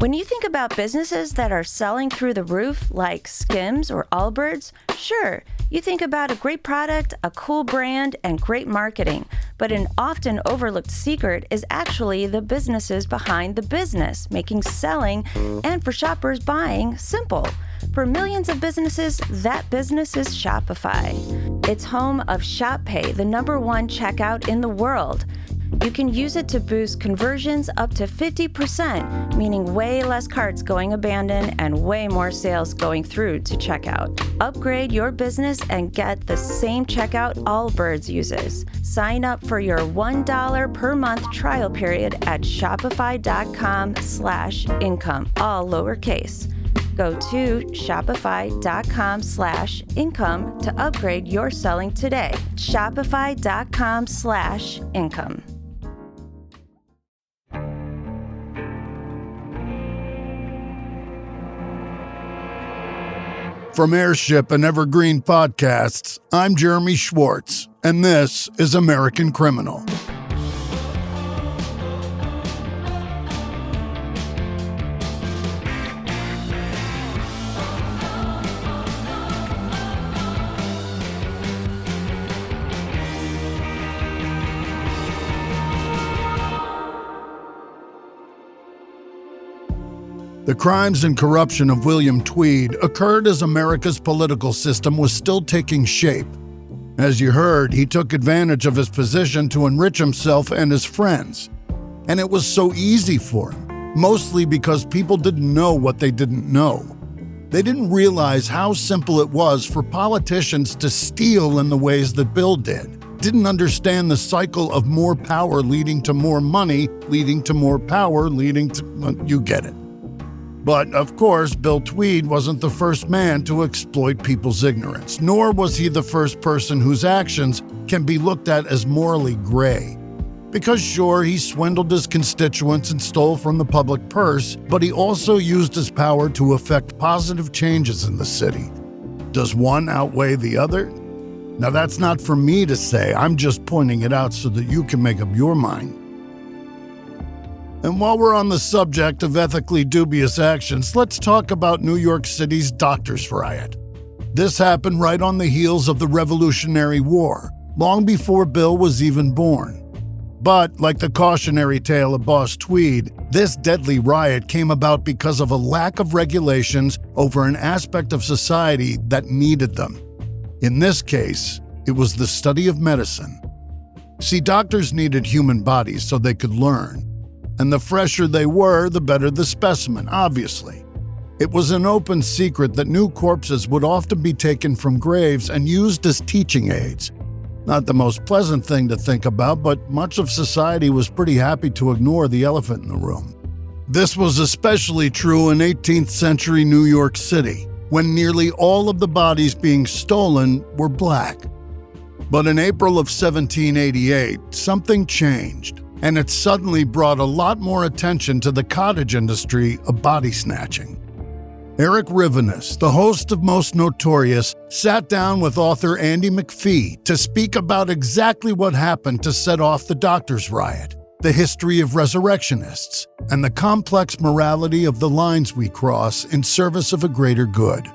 When you think about businesses that are selling through the roof, like Skims or Allbirds, sure, you think about a great product, a cool brand, and great marketing. But an often overlooked secret is actually the businesses behind the business, making selling and for shoppers buying simple. For millions of businesses, that business is Shopify. It's home of Shop Pay, the #1 checkout in the world. You can use it to boost conversions up to 50%, meaning way less carts going abandoned and way more sales going through to checkout. Upgrade your business and get the same checkout Allbirds uses. Sign up for your $1 per month trial period at shopify.com/income, all lowercase. Go to shopify.com/income to upgrade your selling today. Shopify.com/income. From Airship and Evergreen Podcasts, I'm Jeremy Schwartz, and this is American Criminal. The crimes and corruption of William Tweed occurred as America's political system was still taking shape. As you heard, he took advantage of his position to enrich himself and his friends. And it was so easy for him, mostly because people didn't know what they didn't know. They didn't realize how simple it was for politicians to steal in the ways that Bill did. Didn't understand the cycle of more power leading to more money, leading to more power, leading to, well, you get it. But, of course, Bill Tweed wasn't the first man to exploit people's ignorance, nor was he the first person whose actions can be looked at as morally gray. Because sure, he swindled his constituents and stole from the public purse, but he also used his power to effect positive changes in the city. Does one outweigh the other? Now that's not for me to say, I'm just pointing it out so that you can make up your mind. And while we're on the subject of ethically dubious actions, let's talk about New York City's doctors' riot. This happened right on the heels of the Revolutionary War, long before Bill was even born. But, like the cautionary tale of Boss Tweed, this deadly riot came about because of a lack of regulations over an aspect of society that needed them. In this case, it was the study of medicine. See, doctors needed human bodies so they could learn. And the fresher they were, the better the specimen, obviously. It was an open secret that new corpses would often be taken from graves and used as teaching aids. Not the most pleasant thing to think about, but much of society was pretty happy to ignore the elephant in the room. This was especially true in 18th century New York City, when nearly all of the bodies being stolen were black. But in April of 1788, something changed. And it suddenly brought a lot more attention to the cottage industry of body snatching. Eric Rivenes, the host of Most Notorious, sat down with author Andy McPhee to speak about exactly what happened to set off the doctors' riot, the history of resurrectionists, and the complex morality of the lines we cross in service of a greater good.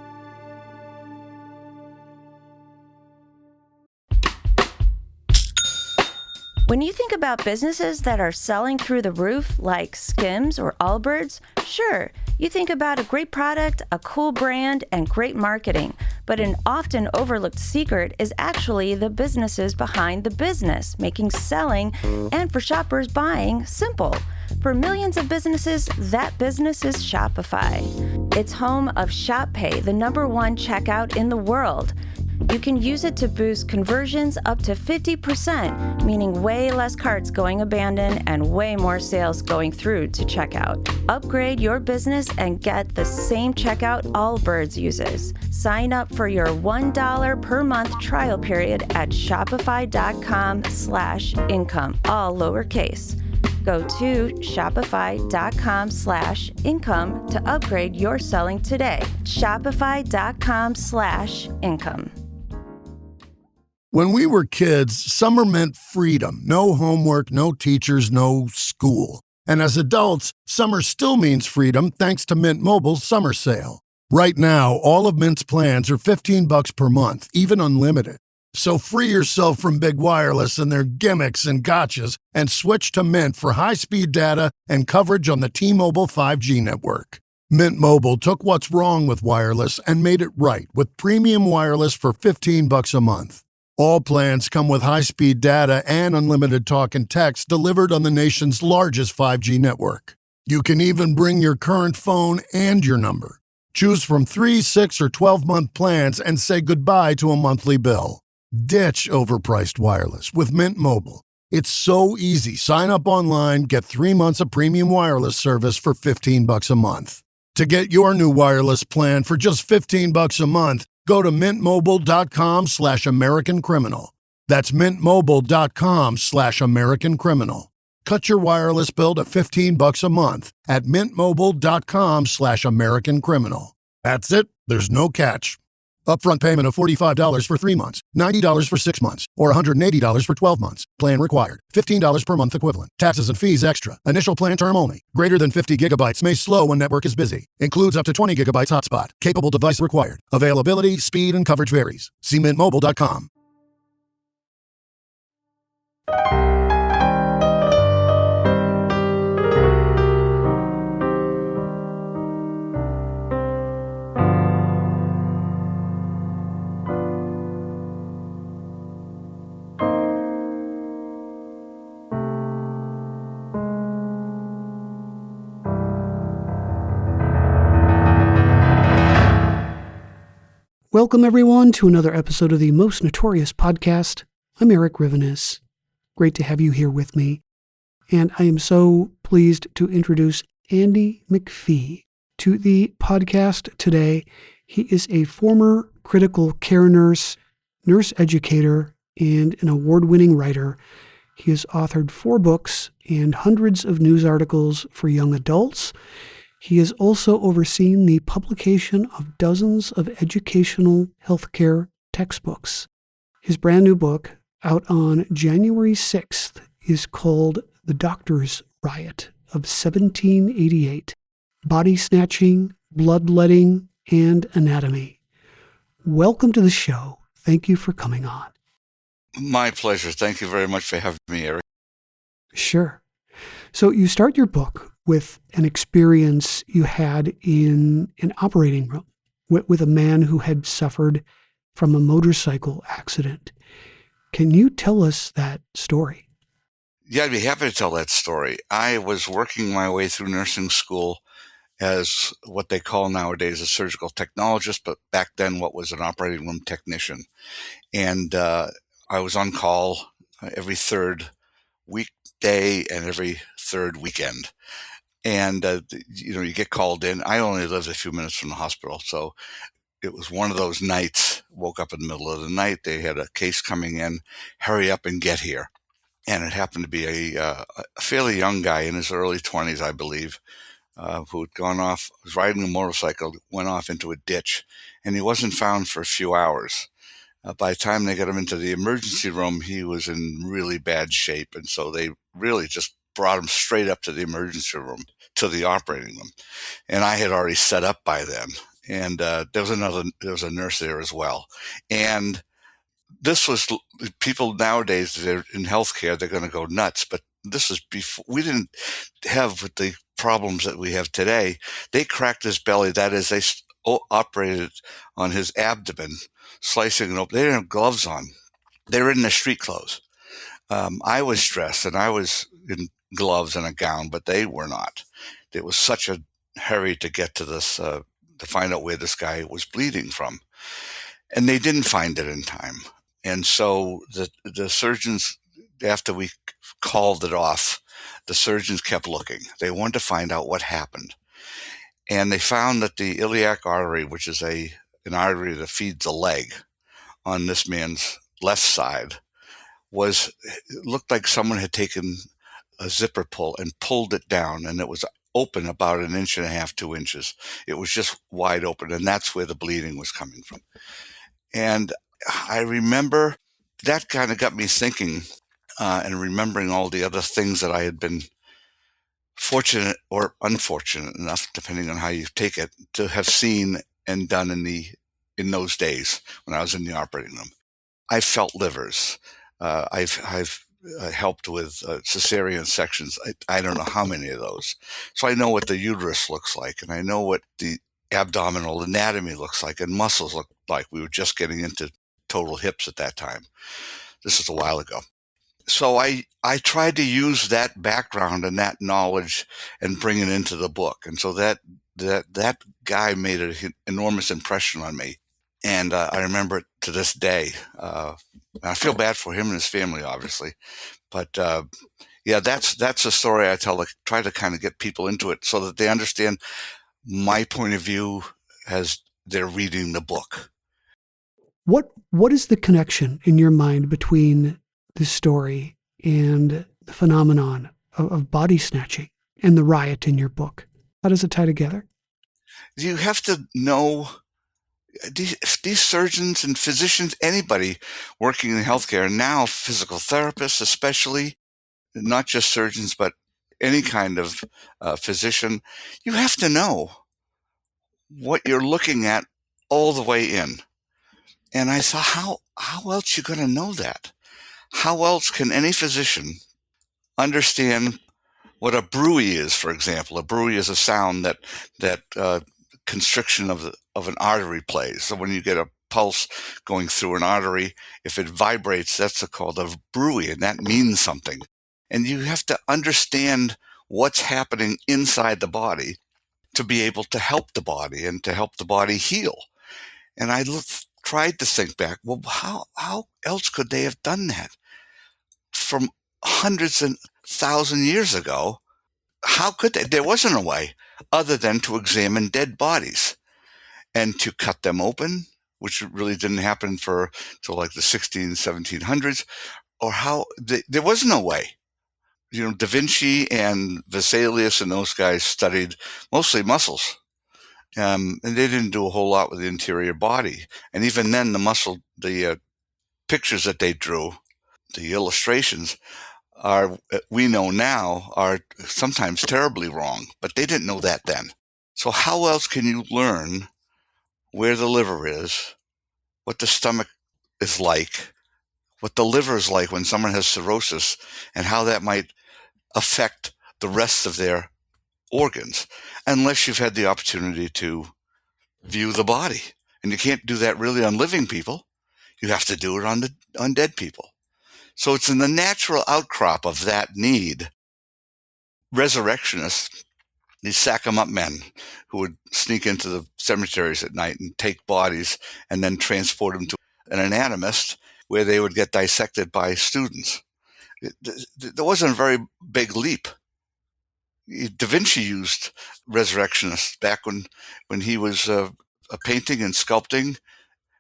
When you think about businesses that are selling through the roof, like Skims or Allbirds, sure, you think about a great product, a cool brand, and great marketing. But an often overlooked secret is actually the businesses behind the business, making selling and for shoppers buying simple. For millions of businesses, that business is Shopify. It's home of Shop Pay, the #1 checkout in the world. You can use it to boost conversions up to 50%, meaning way less carts going abandoned and way more sales going through to checkout. Upgrade your business and get the same checkout Allbirds uses. Sign up for your $1 per month trial period at shopify.com/income, all lowercase. Go to shopify.com/income to upgrade your selling today. Shopify.com/income. When we were kids, summer meant freedom. No homework, no teachers, no school. And as adults, summer still means freedom thanks to Mint Mobile's summer sale. Right now, all of Mint's plans are $15 per month, even unlimited. So free yourself from big wireless and their gimmicks and gotchas and switch to Mint for high-speed data and coverage on the T-Mobile 5G network. Mint Mobile took what's wrong with wireless and made it right with premium wireless for $15 a month. All plans come with high-speed data and unlimited talk and text delivered on the nation's largest 5G network. You can even bring your current phone and your number. Choose from 3, 6, or 12-month plans and say goodbye to a monthly bill. Ditch overpriced wireless with Mint Mobile. It's so easy. Sign up online, get 3 months of premium wireless service for $15 a month. To get your new wireless plan for just $15 a month, go to mintmobile.com/American Criminal. That's mintmobile.com/American Criminal. Cut your wireless bill to $15 a month at mintmobile.com/American Criminal. That's it. There's no catch. Upfront payment of $45 for 3 months, $90 for 6 months, or $180 for 12 months. Plan required. $15 per month equivalent. Taxes and fees extra. Initial plan term only. Greater than 50 gigabytes may slow when network is busy. Includes up to 20 gigabytes hotspot. Capable device required. Availability, speed, and coverage varies. See mintmobile.com. Welcome, everyone, to another episode of the Most Notorious Podcast. I'm Eric Rivenes. Great to have you here with me. And I am so pleased to introduce Andy McPhee to the podcast today. He is a former critical care nurse, nurse educator, and an award-winning writer. He has authored 4 books and hundreds of news articles for young adults. He has also overseen the publication of dozens of educational healthcare textbooks. His brand new book, out on January 6th, is called The Doctor's Riot of 1788, Body Snatching, Bloodletting, and Anatomy. Welcome to the show. Thank you for coming on. My pleasure. Thank you very much for having me, Eric. Sure. So you start your book with an experience you had in an operating room with a man who had suffered from a motorcycle accident. Can you tell us that story? Yeah, I'd be happy to tell that story. I was working my way through nursing school as what they call nowadays a surgical technologist, but back then what was an operating room technician. And I was on call every third weekday and every third weekend. And, you get called in. I only lived a few minutes from the hospital. So it was one of those nights, woke up in the middle of the night. They had a case coming in, hurry up and get here. And it happened to be a fairly young guy in his early 20s, I believe, who had gone off, was riding a motorcycle, went off into a ditch, and he wasn't found for a few hours. By the time they got him into the emergency room, he was in really bad shape. And so they really just brought him straight up to the emergency room, to the operating room. And I had already set up by then. And there was a nurse there as well. And this was, people nowadays, they're in healthcare, they're going to go nuts. But this is before, we didn't have the problems that we have today. They cracked his belly. That is, they operated on his abdomen, slicing it open. They didn't have gloves on. They were in their street clothes. I was dressed and I was in gloves and a gown, but they were not. It was such a hurry to get to this, to find out where this guy was bleeding from. And they didn't find it in time. And so the surgeons, after we called it off, the surgeons kept looking. They wanted to find out what happened. And they found that the iliac artery, which is an artery that feeds the leg on this man's left side, looked like someone had taken a zipper pull and pulled it down, and it was open about 1.5 inches, 2 inches. It was just wide open, and that's where the bleeding was coming from. And I remember that kind of got me thinking and remembering all the other things that I had been fortunate or unfortunate enough, depending on how you take it, to have seen and done in those days when I was in the operating room. I felt livers. I've helped with cesarean sections. I don't know how many of those. So I know what the uterus looks like, and I know what the abdominal anatomy looks like, and muscles look like. We were just getting into total hips at that time. This is a while ago. So I tried to use that background and that knowledge and bring it into the book. And so that guy made an enormous impression on me. And I remember it to this day. I feel bad for him and his family, obviously. But yeah, that's a story I tell. Try to kind of get people into it so that they understand my point of view as they're reading the book. What is the connection in your mind between this story and the phenomenon of body snatching and the riot in your book? How does it tie together? You have to know these surgeons and physicians, anybody working in healthcare, now physical therapists especially, not just surgeons, but any kind of physician, you have to know what you're looking at all the way in. And I thought, how else you going to know that? How else can any physician understand what a bruit is, for example? A bruit is a sound that constriction of an artery plays. So when you get a pulse going through an artery, if it vibrates, that's called a bruit, and that means something. And you have to understand what's happening inside the body to be able to help the body and to help the body heal. And I tried to think back, well, how else could they have done that? From hundreds and thousands years ago, how could they? There wasn't a way other than to examine dead bodies and to cut them open, which really didn't happen till like the 1700s, or there was no way. Da Vinci and Vesalius and those guys studied mostly muscles. And they didn't do a whole lot with the interior body. And even then, the pictures that they drew, the illustrations, we know now, are sometimes terribly wrong, but they didn't know that then. So how else can you learn where the liver is, what the stomach is like, what the liver is like when someone has cirrhosis, and how that might affect the rest of their organs, unless you've had the opportunity to view the body? And you can't do that really on living people. You have to do it on dead people. So it's in the natural outcrop of that need. Resurrectionists, these sack-em-up men who would sneak into the cemeteries at night and take bodies and then transport them to an anatomist where they would get dissected by students. There wasn't a very big leap. Da Vinci used resurrectionists back when he was painting and sculpting,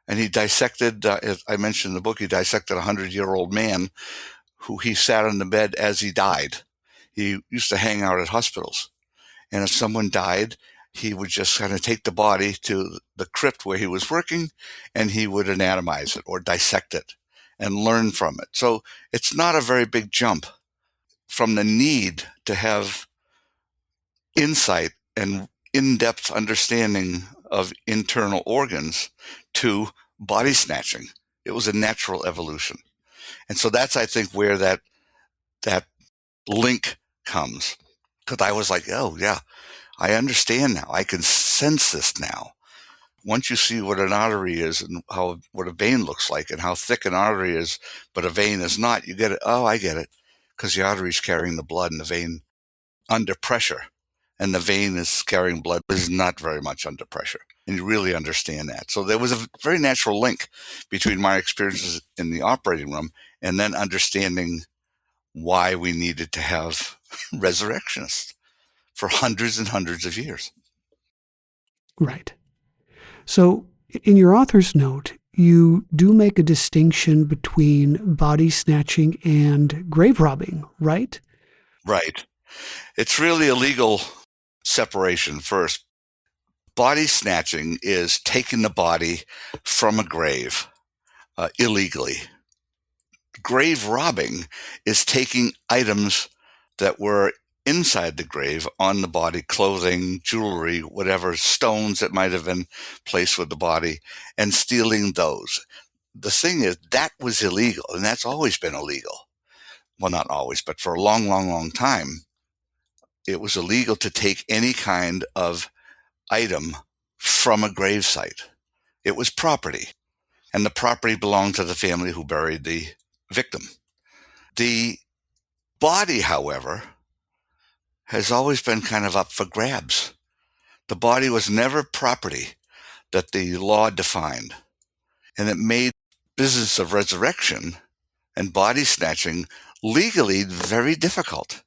and he dissected, as I mentioned in the book, he dissected a 100-year-old man who he sat on the bed as he died. He used to hang out at hospitals. And if someone died, he would just kind of take the body to the crypt where he was working, and he would anatomize it or dissect it and learn from it. So it's not a very big jump from the need to have insight and in-depth understanding of internal organs to body snatching. It was a natural evolution. And so that's, I think, where that link comes. Because I was like, oh, yeah, I understand now. I can sense this now. Once you see what an artery is and what a vein looks like and how thick an artery is, but a vein is not, you get it. Oh, I get it. Because the artery is carrying the blood and the vein under pressure. And the vein is carrying blood is not very much under pressure. And you really understand that. So there was a very natural link between my experiences in the operating room and then understanding why we needed to have resurrectionists for hundreds and hundreds of years. Right. So in your author's note, you do make a distinction between body snatching and grave robbing, right? Right. It's really a legal separation first. Body snatching is taking the body from a grave illegally. Grave robbing is taking items that were inside the grave on the body, clothing, jewelry, whatever, stones that might have been placed with the body, and stealing those. The thing is, that was illegal, and that's always been illegal. Well, not always, but for a long, long, long time, it was illegal to take any kind of item from a gravesite. It was property, and the property belonged to the family who buried the victim. The body, however, has always been kind of up for grabs. The body was never property that the law defined, and it made business of resurrection and body snatching legally very difficult,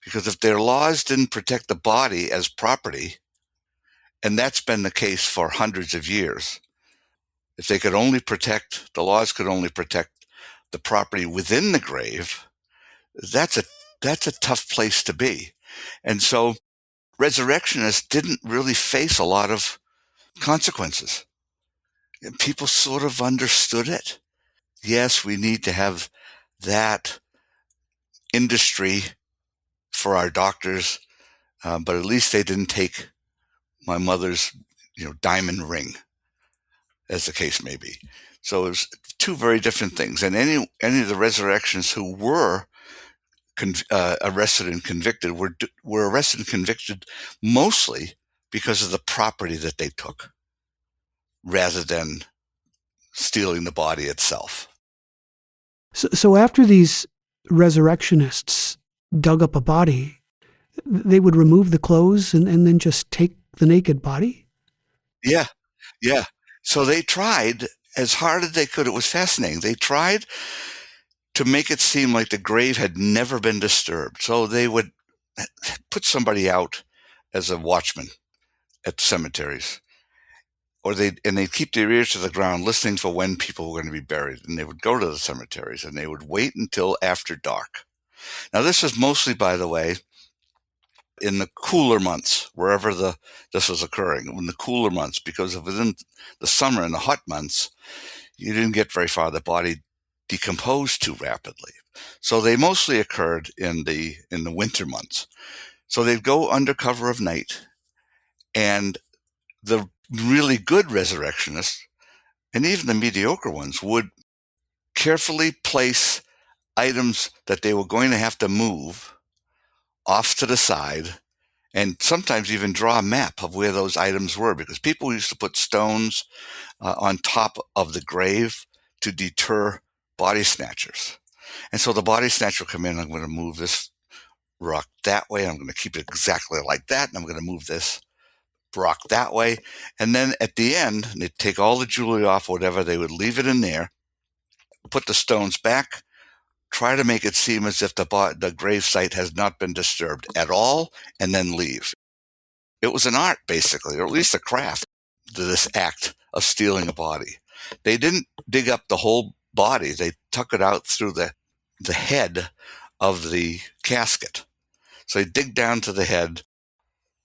because if their laws didn't protect the body as property, and that's been the case for hundreds of years, if they could only protect, the laws could only protect the property within the grave, that's a tough place to be. And so resurrectionists didn't really face a lot of consequences. People sort of understood it. Yes, we need to have that industry for our doctors, but at least they didn't take my mother's, diamond ring, as the case may be. So it was two very different things. And any of the resurrectionists who were arrested and convicted were arrested and convicted mostly because of the property that they took, rather than stealing the body itself. So after these resurrectionists dug up a body, they would remove the clothes and then just take the naked body? Yeah, yeah. So they tried as hard as they could. It was fascinating. They tried to make it seem like the grave had never been disturbed. So they would put somebody out as a watchman at cemeteries, or they'd keep their ears to the ground listening for when people were going to be buried. And they would go to the cemeteries and they would wait until after dark. Now, this was mostly, by the way, in the cooler months, wherever this was occurring, in the cooler months, because within the summer and the hot months, you didn't get very far. The body decomposed too rapidly. So they mostly occurred in the winter months. So they'd go under cover of night, and the really good resurrectionists, and even the mediocre ones, would carefully place items that they were going to have to move off to the side, and sometimes even draw a map of where those items were, because people used to put stones on top of the grave to deter body snatchers. And so the body snatcher would come in, I'm going to move this rock that way, I'm going to keep it exactly like that, and I'm going to move this rock that way. And then at the end, they'd take all the jewelry off, whatever, they would leave it in there, put the stones back, try to make it seem as if the grave site has not been disturbed at all, and then leave. It was an art, basically, or at least a craft, to this act of stealing a body. They didn't dig up the whole body. They took it out through the head of the casket. So they dig down to the head,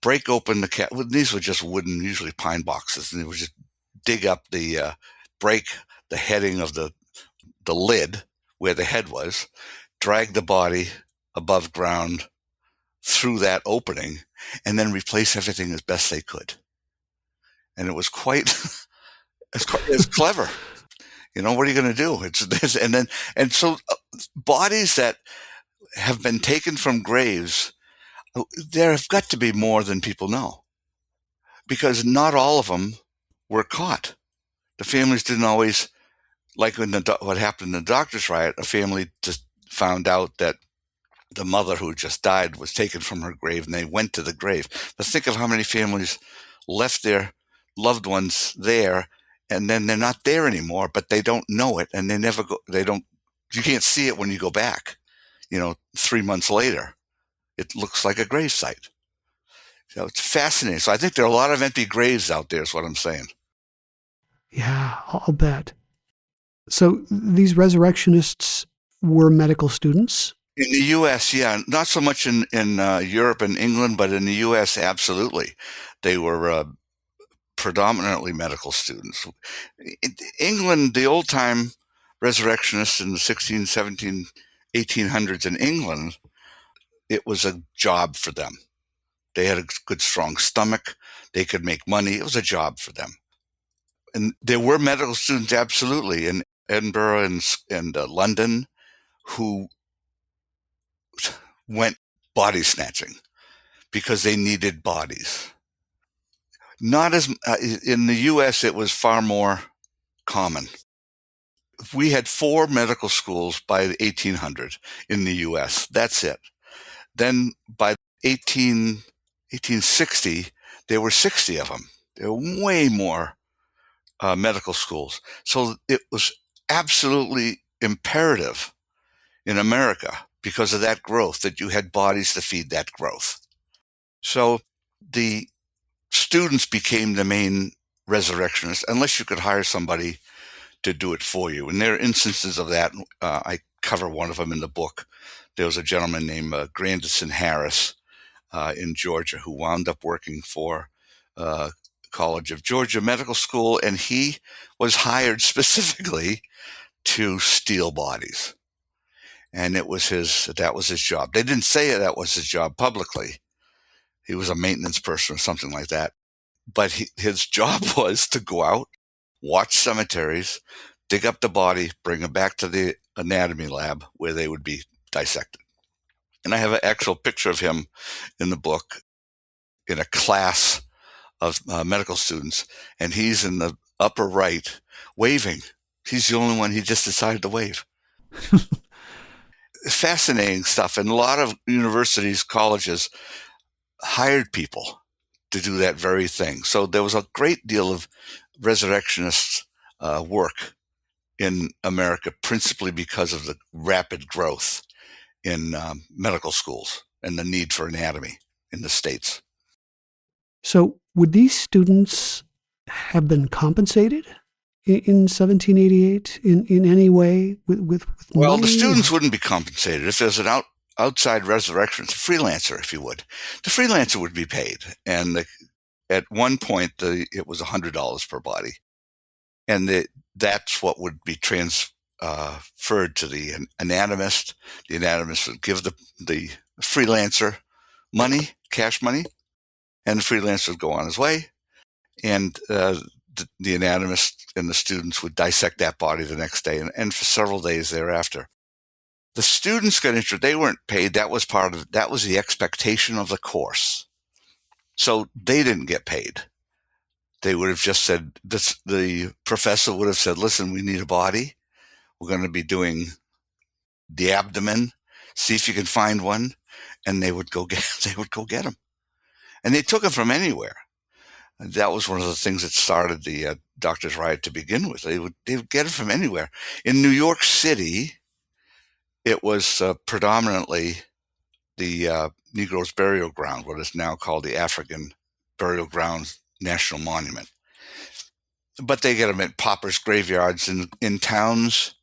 break open the casket. Well, these were just wooden, usually pine boxes, and they would just dig up break the heading of the lid where the head was, drag the body above ground through that opening, and then replace everything as best they could. And it was quite it's clever. What are you going to do? It's this, and so bodies that have been taken from graves, there have got to be more than people know, because not all of them were caught. The families didn't always, like what happened in the doctor's riot. A family just found out that the mother who just died was taken from her grave, and they went to the grave. But think of how many families left their loved ones there, and then they're not there anymore, but they don't know it, and you can't see it when you go back, 3 months later. It looks like a grave site. So it's fascinating. So I think there are a lot of empty graves out there, is what I'm saying. Yeah, I'll bet. So these resurrectionists were medical students? In the U.S., yeah, not so much in Europe and England, but in the U.S., absolutely. They were predominantly medical students. In England, the old-time resurrectionists in the 16, 17, 1800s in England, it was a job for them. They had a good, strong stomach. They could make money. It was a job for them. And there were medical students, absolutely, in Edinburgh and London, who went body snatching because they needed bodies. Not as in the U.S., it was far more common. We had 4 medical schools by 1800 in the U.S. That's it. Then by 1860, there were 60 of them. There were way more medical schools. So it was absolutely imperative in America, because of that growth, that you had bodies to feed that growth. So the students became the main resurrectionists, unless you could hire somebody to do it for you. And there are instances of that. I cover one of them in the book. There was a gentleman named Grandison Harris in Georgia who wound up working for College of Georgia Medical School, and he was hired specifically to steal bodies. And that was his job. They didn't say that was his job publicly. He was a maintenance person or something like that. But his job was to go out, watch cemeteries, dig up the body, bring them back to the anatomy lab where they would be dissected. And I have an actual picture of him in the book in a class of medical students, and he's in the upper right waving. He's the only one. He just decided to wave. Fascinating stuff. And a lot of universities, colleges hired people to do that very thing. So there was a great deal of resurrectionist work in America, principally because of the rapid growth in medical schools and the need for anatomy in the States. So would these students have been compensated in 1788 in any way with Well, money? the students wouldn't be compensated. If there's an outside resurrection, a freelancer, if you would, the freelancer would be paid. And at one point, it was $100 per body. And that's what would be transferred to the anatomist. The anatomist would give the freelancer money, cash money, and the freelancer would go on his way. And the anatomist and the students would dissect that body the next day and for several days thereafter. The students got interested. They weren't paid. That was the expectation of the course. So they didn't get paid. They would have just said, the professor would have said, listen, we need a body. We're going to be doing the abdomen. See if you can find one. And they would go get them. And they took them from anywhere. And that was one of the things that started the doctors' riot to begin with. They would get it from anywhere. In New York City, it was predominantly the Negroes' burial ground, what is now called the African Burial Ground National Monument. But they get them at paupers' graveyards in towns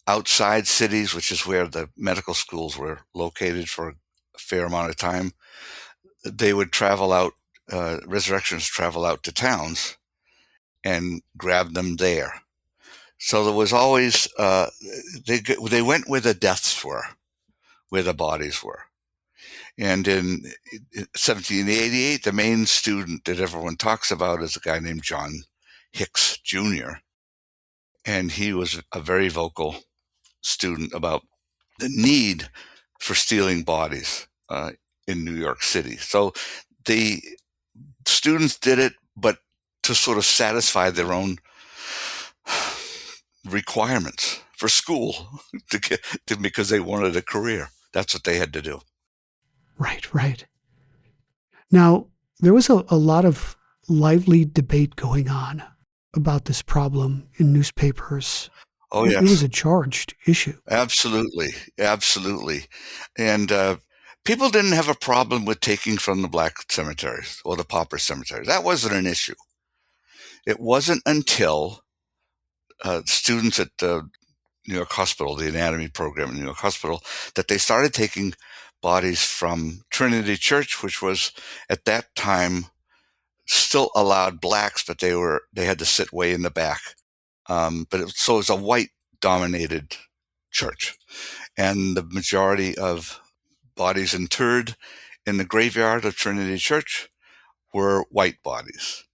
outside cities, which is where the medical schools were located for a fair amount of time. They would travel out, resurrectionists travel out to towns and grab them there. So there was always, they went where the deaths were, where the bodies were. And in 1788, the main student that everyone talks about is a guy named John Hicks Jr. And he was a very vocal student about the need for stealing bodies in New York City. So the students did it, but to sort of satisfy their own requirements for school because they wanted a career. That's what they had to do. Right. Now, there was a lot of lively debate going on about this problem in newspapers. Oh, yes. It was a charged issue. Absolutely. And people didn't have a problem with taking from the black cemeteries or the pauper cemeteries. That wasn't an issue. It wasn't until students at New York Hospital, the anatomy program in New York Hospital, that they started taking bodies from Trinity Church, which was at that time still allowed blacks, but they had to sit way in the back. So it was a white dominated church, and the majority of bodies interred in the graveyard of Trinity Church were white bodies.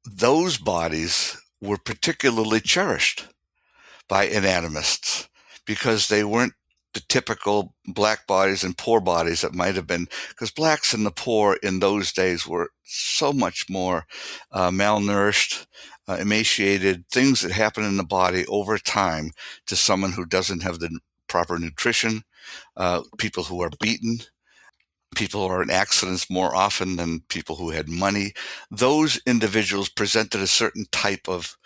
Those bodies were particularly cherished by anatomists because they weren't the typical black bodies and poor bodies that might have been, because blacks and the poor in those days were so much more malnourished, emaciated, things that happen in the body over time to someone who doesn't have the proper nutrition, people who are beaten, people who are in accidents more often than people who had money. Those individuals presented a certain type of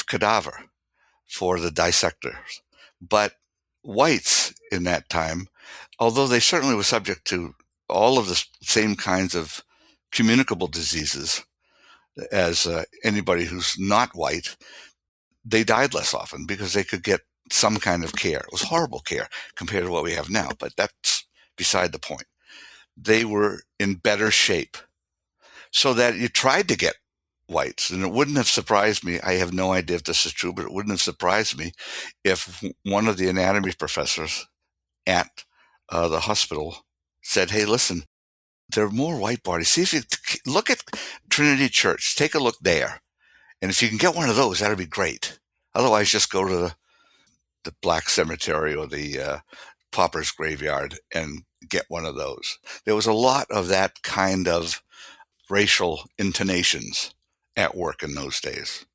cadaver for the dissectors. But whites in that time, although they certainly were subject to all of the same kinds of communicable diseases as anybody who's not white, they died less often because they could get some kind of care. It was horrible care compared to what we have now, but that's beside the point. They were in better shape so that you tried to get whites. And it wouldn't have surprised me, I have no idea if this is true, but it wouldn't have surprised me if one of the anatomy professors at the hospital said, hey, listen, there are more white bodies. See if you look at Trinity Church, take a look there. And if you can get one of those, that'd be great. Otherwise, just go to the black cemetery or the pauper's graveyard and get one of those. There was a lot of that kind of racial intonations at work in those days.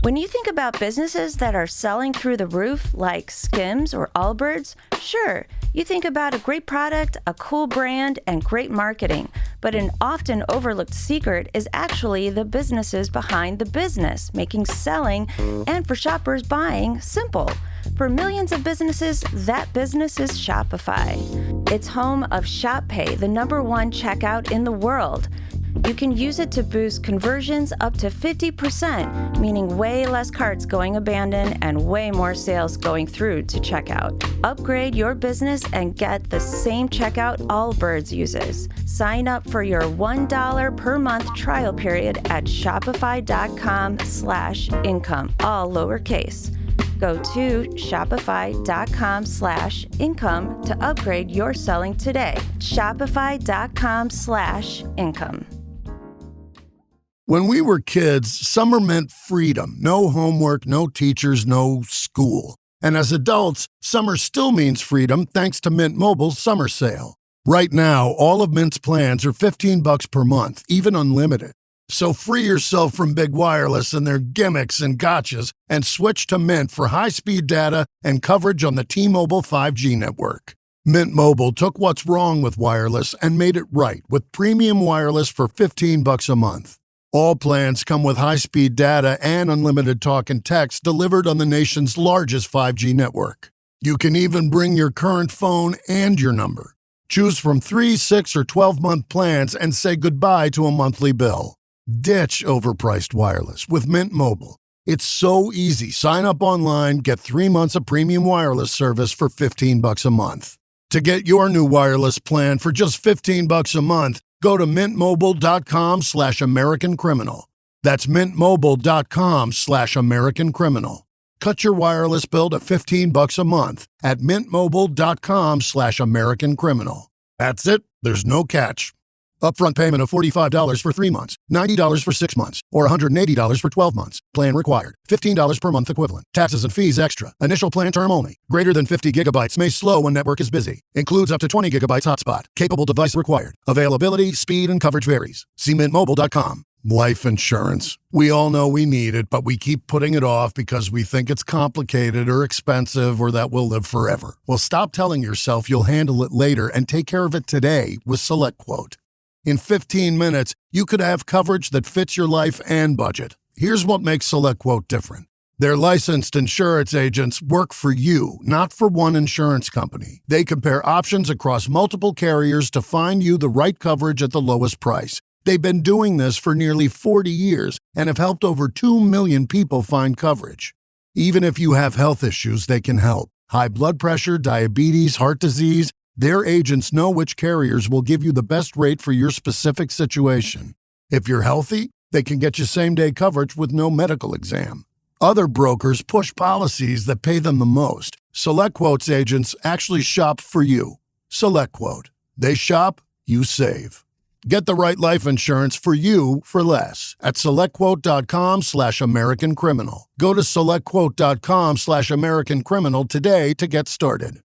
When you think about businesses that are selling through the roof, like Skims or Allbirds, sure, you think about a great product, a cool brand, and great marketing. But an often overlooked secret is actually the businesses behind the business, making selling and for shoppers buying simple. For millions of businesses, that business is Shopify. It's home of ShopPay, the #1 checkout in the world. You can use it to boost conversions up to 50%, meaning way less carts going abandoned and way more sales going through to checkout. Upgrade your business and get the same checkout Allbirds uses. Sign up for your $1 per month trial period at shopify.com/income, all lowercase. Go to shopify.com/income to upgrade your selling today. Shopify.com/income. When we were kids, summer meant freedom. No homework, no teachers, no school. And as adults, summer still means freedom thanks to Mint Mobile's summer sale. Right now, all of Mint's plans are $15 per month, even unlimited. So free yourself from big wireless and their gimmicks and gotchas and switch to Mint for high-speed data and coverage on the T-Mobile 5G network. Mint Mobile took what's wrong with wireless and made it right with premium wireless for $15 a month. All plans come with high-speed data and unlimited talk and text delivered on the nation's largest 5G network. You can even bring your current phone and your number. Choose from 3, 6, or 12-month plans and say goodbye to a monthly bill. Ditch overpriced wireless with Mint Mobile. It's so easy. Sign up online, get 3 months of premium wireless service for $15 a month. To get your new wireless plan for just $15 a month, go to mintmobile.com/AmericanCriminal. That's mintmobile.com/AmericanCriminal. Cut your wireless bill to $15 a month at mintmobile.com/AmericanCriminal. That's it. There's no catch. Upfront payment of $45 for 3 months, $90 for 6 months, or $180 for 12 months. Plan required. $15 per month equivalent. Taxes and fees extra. Initial plan term only. Greater than 50 gigabytes may slow when network is busy. Includes up to 20 gigabytes hotspot. Capable device required. Availability, speed, and coverage varies. See mintmobile.com. Life insurance. We all know we need it, but we keep putting it off because we think it's complicated or expensive or that we'll live forever. Well, stop telling yourself you'll handle it later and take care of it today with SelectQuote. In 15 minutes, you could have coverage that fits your life and budget. Here's what makes SelectQuote different. Their licensed insurance agents work for you, not for one insurance company. They compare options across multiple carriers to find you the right coverage at the lowest price. They've been doing this for nearly 40 years and have helped over 2 million people find coverage. Even if you have health issues, they can help. High blood pressure, diabetes, heart disease. Their agents know which carriers will give you the best rate for your specific situation. If you're healthy, they can get you same-day coverage with no medical exam. Other brokers push policies that pay them the most. SelectQuote's agents actually shop for you. SelectQuote. They shop, you save. Get the right life insurance for you for less at SelectQuote.com/American Criminal. Go to SelectQuote.com/American Criminal today to get started.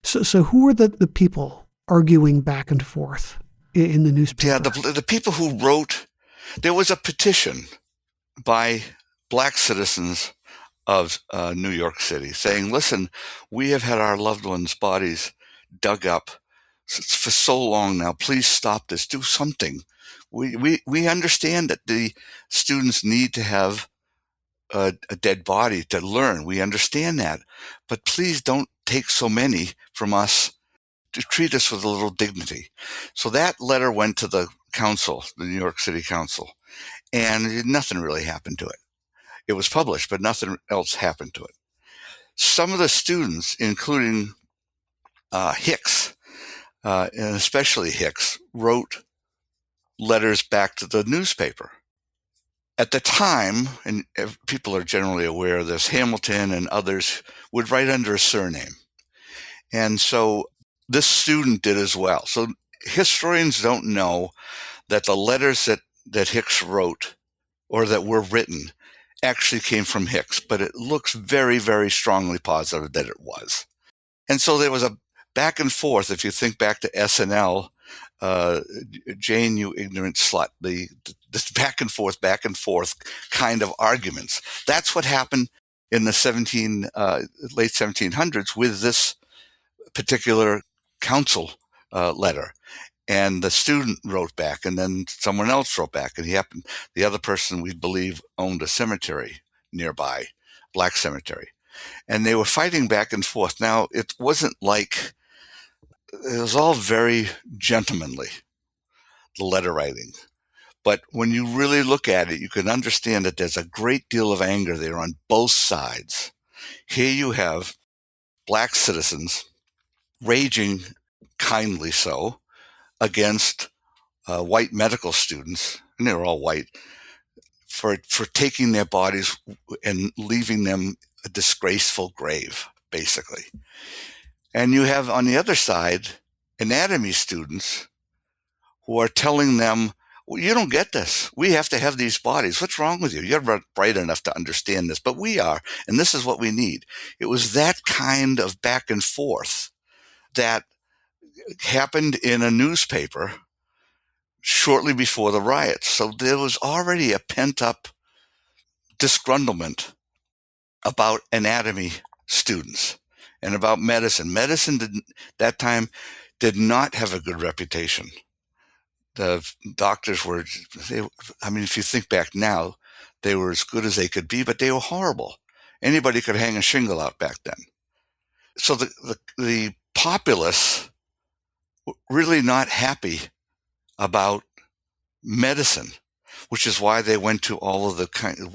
So who are the people arguing back and forth in the newspaper? Yeah, the people who wrote, there was a petition by black citizens of New York City saying, listen, we have had our loved ones' bodies dug up for so long now. Please stop this. Do something. We understand that the students need to have a dead body to learn. We understand that. But please don't take so many from us. To treat us with a little dignity. So that letter went to the council, the New York City Council, and nothing really happened to it. It was published, but nothing else happened to it. Some of the students, including Hicks, and especially Hicks, wrote letters back to the newspaper. At the time, and people are generally aware of this, Hamilton and others would write under a surname. And so this student did as well. So historians don't know that the letters that Hicks wrote or that were written actually came from Hicks, but it looks very, very strongly positive that it was. And so there was a back and forth. If you think back to SNL, Jane, you ignorant slut, this back and forth kind of arguments. That's what happened in the late 1700s with this particular council letter. And the student wrote back, and then someone else wrote back, and the other person, we believe, owned a cemetery nearby, black cemetery. And they were fighting back and forth. Now, it wasn't like, it was all very gentlemanly, the letter writing. But when you really look at it, you can understand that there's a great deal of anger there on both sides. Here you have black citizens raging, kindly so, against white medical students, and they were all white, for taking their bodies and leaving them a disgraceful grave, basically. And you have on the other side anatomy students who are telling them, well, you don't get this. We have to have these bodies. What's wrong with you? You're not bright enough to understand this, but we are, and this is what we need. It was that kind of back and forth that happened in a newspaper shortly before the riots. So there was already a pent-up disgruntlement about anatomy students and about medicine. Medicine that time did not have a good reputation. The doctors were, if you think back now, they were as good as they could be, but they were horrible. Anybody could hang a shingle out back then. So the populace were really not happy about medicine, which is why they went to all of the kind of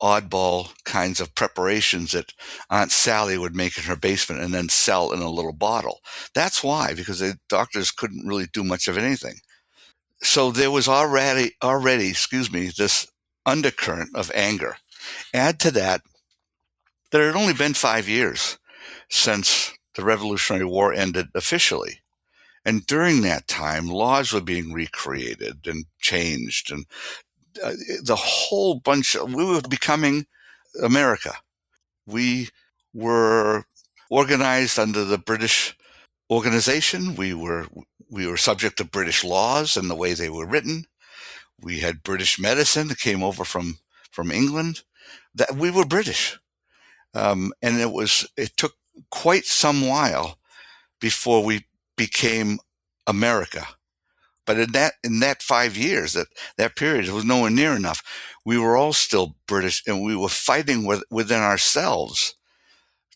oddball kinds of preparations that Aunt Sally would make in her basement and then sell in a little bottle. That's why, because the doctors couldn't really do much of anything. So there was already, this undercurrent of anger. Add to that, there had only been 5 years since the Revolutionary War ended officially. And during that time, laws were being recreated and changed, and the whole bunch we were becoming America. We were organized under the British organization. We were subject to British laws and the way they were written. We had British medicine that came over from England. That we were British, and it took quite some while before we became America. But in that 5 years, that period, it was nowhere near enough. We were all still British, and we were fighting within ourselves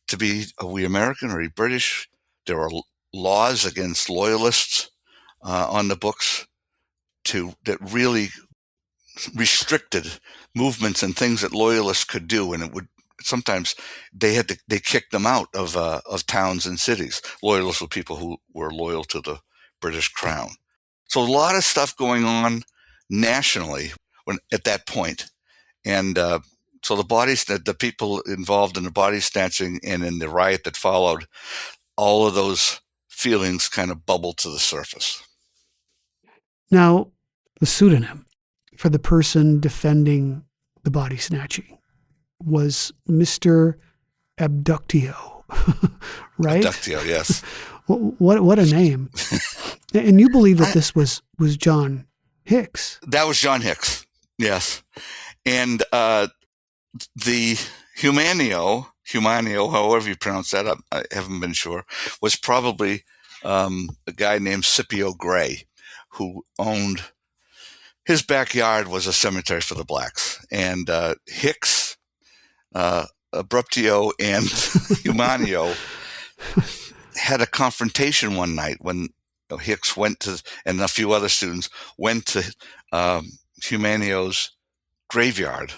to be, are we American? Are we British? There were laws against loyalists on the books that really restricted movements and things that loyalists could do, and it would sometimes they kicked them out of towns and cities. Loyalists were people who were loyal to the British Crown. So a lot of stuff going on nationally at that point, and So the people involved in the body snatching and in the riot that followed, all of those feelings kind of bubbled to the surface. Now, the pseudonym for the person defending the body snatching was Mr. Abductio, right? Abductio, yes. What a name. And you believe that this was John Hicks. That was John Hicks, yes. And the Humanio, however you pronounce that, I haven't been sure, was probably a guy named Scipio Gray, who owned, his backyard was a cemetery for the blacks. And Hicks, Abruptio, and Humanio had a confrontation one night when Hicks went to, and a few other students went to Humanio's graveyard,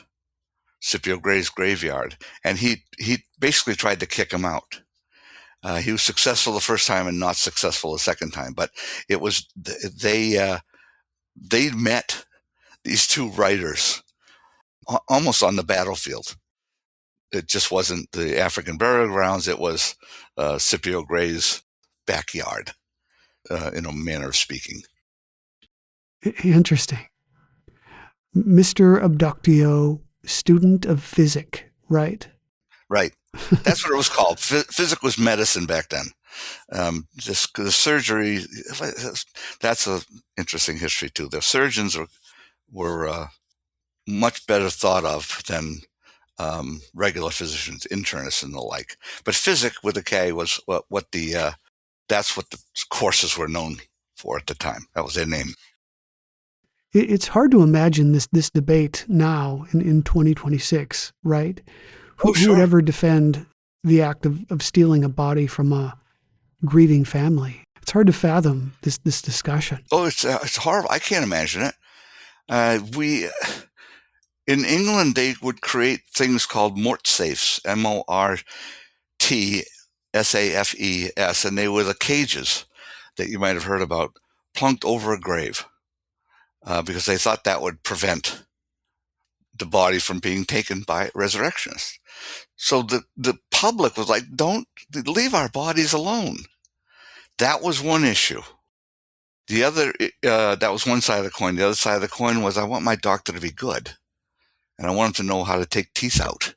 Scipio Gray's graveyard, and he basically tried to kick him out. He was successful the first time and not successful the second time, but it was they met these two writers almost on the battlefield. It just wasn't the African burial grounds; it was Scipio Gray's backyard, in a manner of speaking. Interesting. Mr. Abductio, student of physic, right? Right. That's what it was called. Physic was medicine back then. Just the surgery, that's an interesting history too. The surgeons were much better thought of than regular physicians, internists and the like. But physic with a K was that's what the courses were known for at the time. That was their name. It's hard to imagine this debate now in 2026, right? Who would ever defend the act of stealing a body from a grieving family? It's hard to fathom this discussion. Oh, it's horrible. I can't imagine it. In England, they would create things called mortsafes, MORTSAFES, and they were the cages that you might have heard about, plunked over a grave, because they thought that would prevent the body from being taken by resurrectionists. So the public was like, don't leave our bodies alone. That was one issue. The other, that was one side of the coin. The other side of the coin was, I want my doctor to be good. And I want him to know how to take teeth out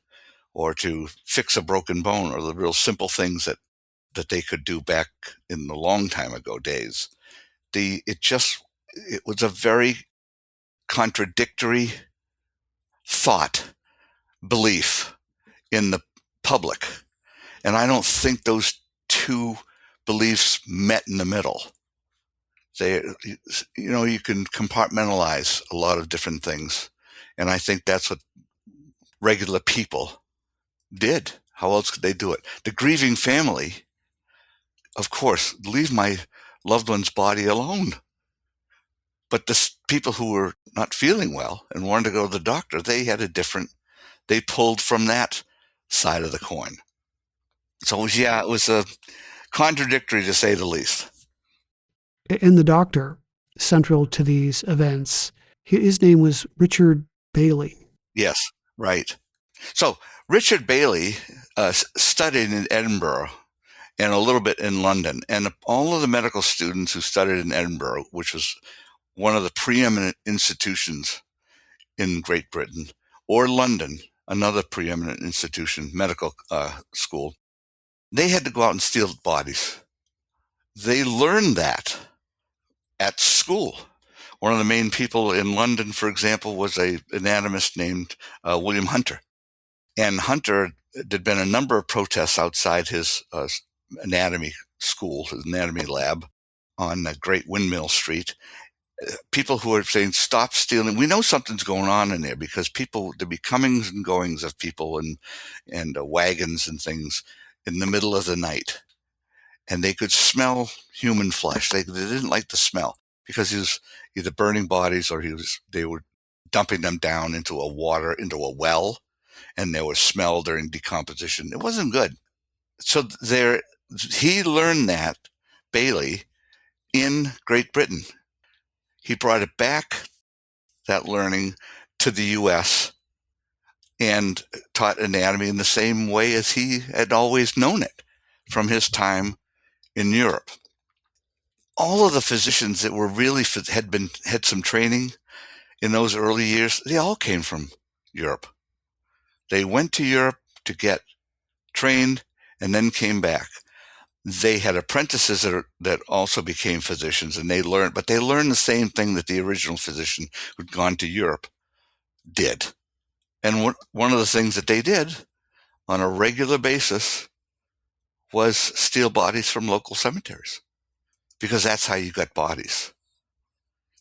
or to fix a broken bone, or the real simple things that they could do back in the long time ago days. It was a very contradictory belief in the public. And I don't think those two beliefs met in the middle. You can compartmentalize a lot of different things. And I think that's what regular people did. How else could they do it? The grieving family, of course, leave my loved one's body alone. But the people who were not feeling well and wanted to go to the doctor, they pulled from that side of the coin. So yeah, it was contradictory to say the least. And the doctor, central to these events, his name was Richard Bailey. Yes, right. So Richard Bailey studied in Edinburgh and a little bit in London. And all of the medical students who studied in Edinburgh, which was one of the preeminent institutions in Great Britain, or London, another preeminent institution, medical school, they had to go out and steal bodies. They learned that at school. One of the main people in London, for example, was an anatomist named William Hunter. And Hunter, there'd been a number of protests outside his anatomy school, his anatomy lab on Great Windmill Street. People who are saying, stop stealing. We know something's going on in there, because there'd be comings and goings of people and wagons and things in the middle of the night. And they could smell human flesh. They didn't like the smell, because he was either burning bodies or they were dumping them down into a well, and there was smell during decomposition. It wasn't good. So he learned that, Bailey, in Great Britain. He brought it back, that learning, to the U.S. and taught anatomy in the same way as he had always known it from his time in Europe. All of the physicians that were really had some training in those early years, they all came from Europe. They went to Europe to get trained and then came back. They had apprentices that also became physicians, and they learned the same thing that the original physician who'd gone to Europe did. And one of the things that they did on a regular basis was steal bodies from local cemeteries, because that's how you got bodies.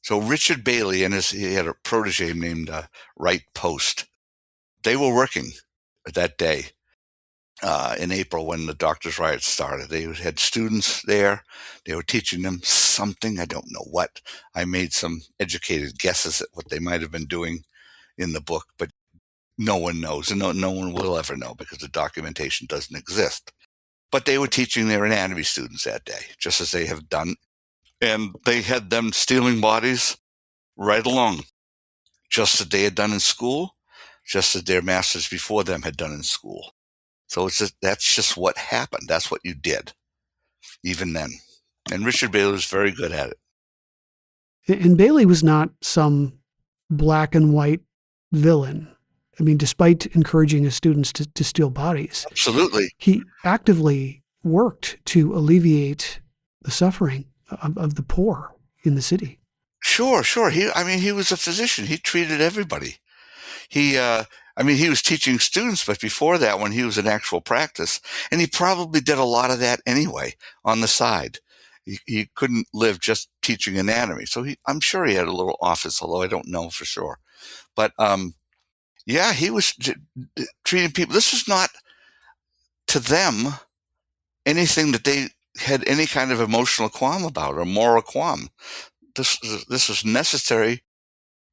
So Richard Bailey he had a protege named Wright Post. They were working that day in April when the doctors' riots started. They had students there. They were teaching them something. I don't know what. I made some educated guesses at what they might have been doing in the book, but no one knows, and no one will ever know because the documentation doesn't exist. But they were teaching their anatomy students that day, just as they have done. And they had them stealing bodies right along, just as they had done in school, just as their masters before them had done in school. So that's just what happened. That's what you did, even then. And Richard Bailey was very good at it. And Bailey was not some black and white villain. I mean, despite encouraging his students to steal bodies, Absolutely. he actively worked to alleviate the suffering of the poor in the city. Sure. He was a physician. He treated everybody. He was teaching students, but before that, when he was in actual practice, and he probably did a lot of that anyway on the side. He couldn't live just teaching anatomy. So I'm sure he had a little office, although I don't know for sure. But, he was treating people. This was not, to them, anything that they had any kind of emotional qualm about or moral qualm. This was necessary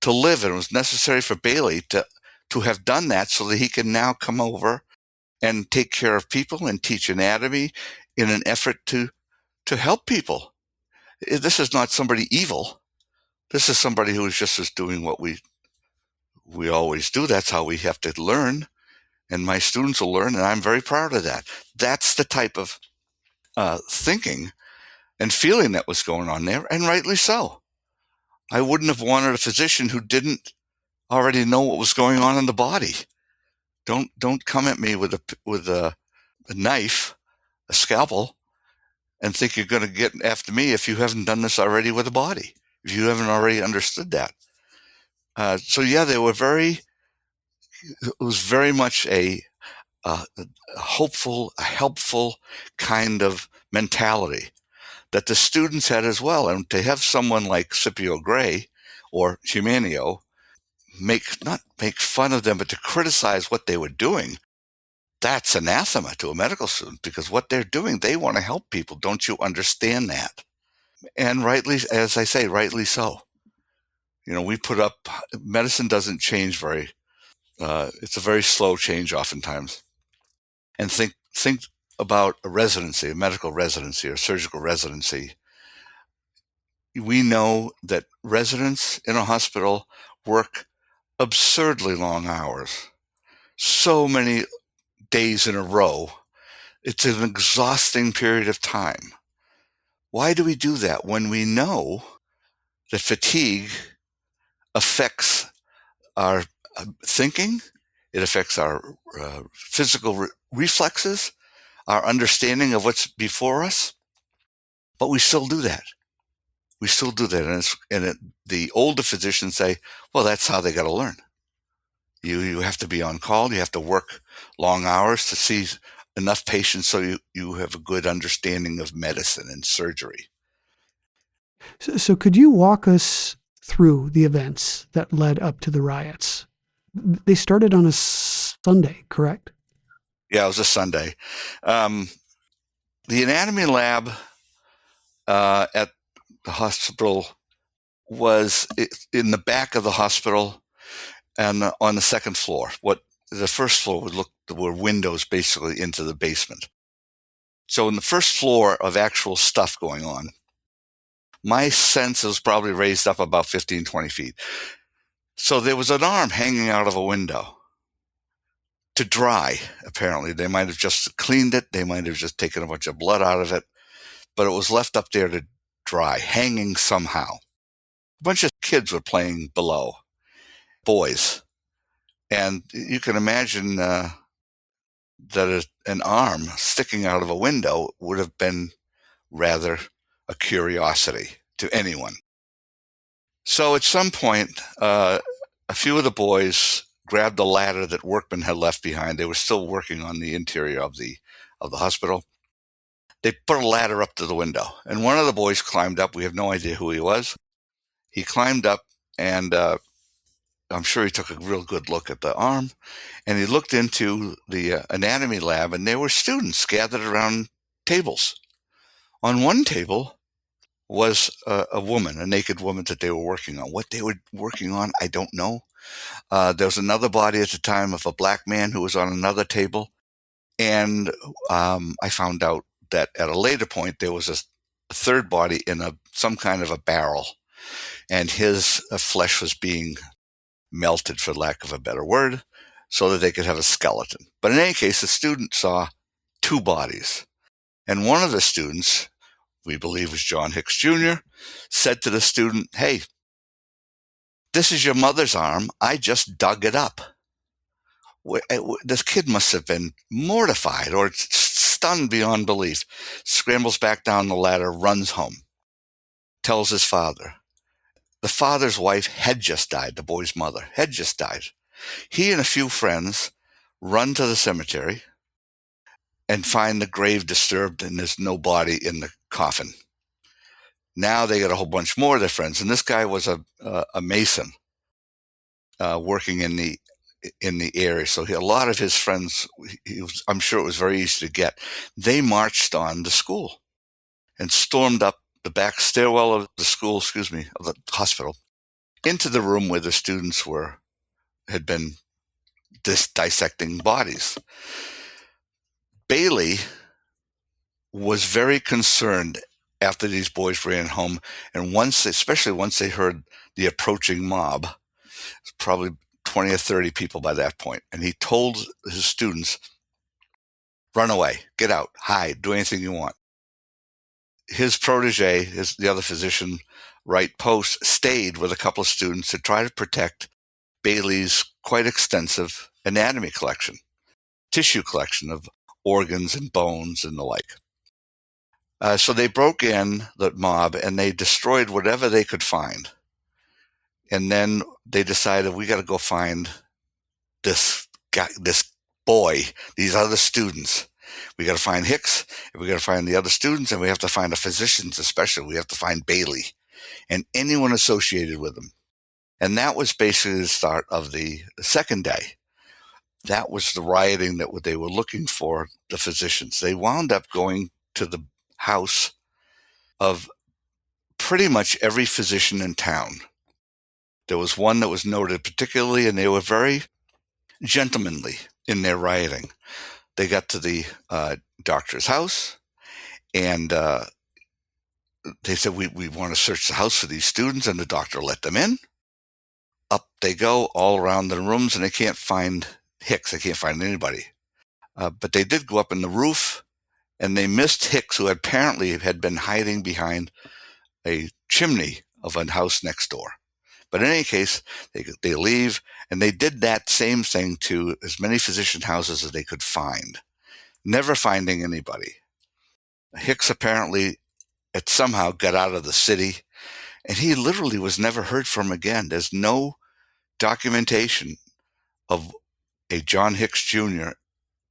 to live, and it was necessary for Bailey to have done that so that he can now come over and take care of people and teach anatomy in an effort to help people. This is not somebody evil. This is somebody who is just doing what we always do. That's how we have to learn, and my students will learn, and I'm very proud of that. That's the type of thinking and feeling that was going on there, and rightly so. I wouldn't have wanted a physician who didn't already know what was going on in the body. Don't come at me with a knife, a scalpel, and think you're going to get after me if you haven't done this already with a body, if you haven't already understood that. It was very much a hopeful, a helpful kind of mentality that the students had as well. And to have someone like Scipio Gray or Humanio not make fun of them, but to criticize what they were doing, that's anathema to a medical student, because what they're doing, they want to help people. Don't you understand that? And rightly, as I say, rightly so. We put up, medicine doesn't change it's a very slow change oftentimes. And think about a residency, a medical residency or surgical residency. We know that residents in a hospital work absurdly long hours, so many days in a row. It's an exhausting period of time. Why do we do that when we know that fatigue affects our thinking, it affects our physical reflexes, our understanding of what's before us? But we still do that. The older physicians say, well, that's how they got to learn. You have to be on call. You have to work long hours to see enough patients so you have a good understanding of medicine and surgery. So could you walk us through the events that led up to the riots? They started on a Sunday, correct? Yeah, it was a Sunday. The anatomy lab at the hospital was in the back of the hospital and on the second floor. What the first floor were windows basically into the basement. So in the first floor of actual stuff going on, my sense was probably raised up about 15, 20 feet. So there was an arm hanging out of a window. to dry, apparently. They might have just cleaned it. They might have just taken a bunch of blood out of it. But it was left up there to dry, hanging somehow. A bunch of kids were playing below, boys. And you can imagine that an arm sticking out of a window would have been rather a curiosity to anyone. So at some point, a few of the boys grabbed the ladder that workmen had left behind. They were still working on the interior of the hospital. They put a ladder up to the window, and one of the boys climbed up. We have no idea who he was. He climbed up, and I'm sure he took a real good look at the arm, and he looked into the anatomy lab, and there were students gathered around tables. On one table was a woman, a naked woman that they were working on. What they were working on, I don't know. There was another body at the time of a black man who was on another table. And I found out that at a later point, there was a third body in some kind of a barrel. And his flesh was being melted, for lack of a better word, so that they could have a skeleton. But in any case, the student saw two bodies. And one of the students, we believe was John Hicks Jr., said to the student, "Hey, this is your mother's arm. I just dug it up." This kid must have been mortified or stunned beyond belief. Scrambles back down the ladder, runs home, tells his father. The father's wife had just died, the boy's mother had just died. He and a few friends run to the cemetery and find the grave disturbed and there's no body in the coffin. Now they got a whole bunch more of their friends. And this guy was a mason working in the area. So a lot of his friends, I'm sure it was very easy to get. They marched on the school and stormed up the back stairwell of the school, of the hospital, into the room where the students had been dissecting bodies. Bailey was very concerned after these boys ran home, and especially once they heard the approaching mob, probably 20 or 30 people by that point, and he told his students, "Run away, get out, hide, do anything you want." His protege, the other physician, Wright Post, stayed with a couple of students to try to protect Bailey's quite extensive anatomy collection, tissue collection of organs and bones and the like. So they broke in, the mob, and they destroyed whatever they could find. And then they decided, we got to go find this guy, this boy, these other students. We got to find Hicks, and we got to find the other students, and we have to find the physicians especially. We have to find Bailey and anyone associated with him. And that was basically the start of the second day. That was the rioting that they were looking for, the physicians. They wound up going to the house of pretty much every physician in town. There was one that was noted particularly, and they were very gentlemanly in their rioting. They got to the doctor's house, and they said, we want to search the house for these students, and the doctor let them in. Up they go all around the rooms, and they can't find Hicks. They can't find anybody. But they did go up in the roof, and they missed Hicks, who apparently had been hiding behind a chimney of a house next door. But in any case, they leave, and they did that same thing to as many physician houses as they could find, never finding anybody. Hicks apparently had somehow got out of the city, and he literally was never heard from again. There's no documentation of a John Hicks Jr.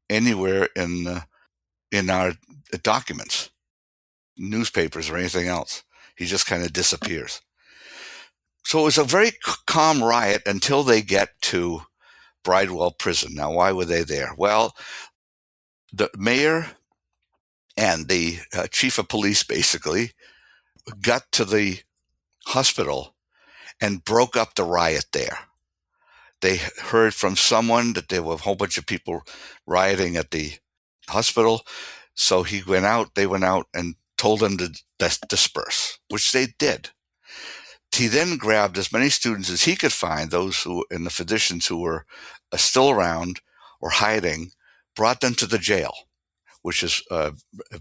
anywhere in our documents, newspapers, or anything else. He just kind of disappears. So it was a very calm riot until they get to Bridewell Prison. Now, why were they there? Well, the mayor and the chief of police basically got to the hospital and broke up the riot there. They heard from someone that there were a whole bunch of people rioting at the hospital. So they went out and told them to disperse, which they did. He then grabbed as many students as he could find, those who and the physicians who were still around, were hiding, brought them to the jail, which is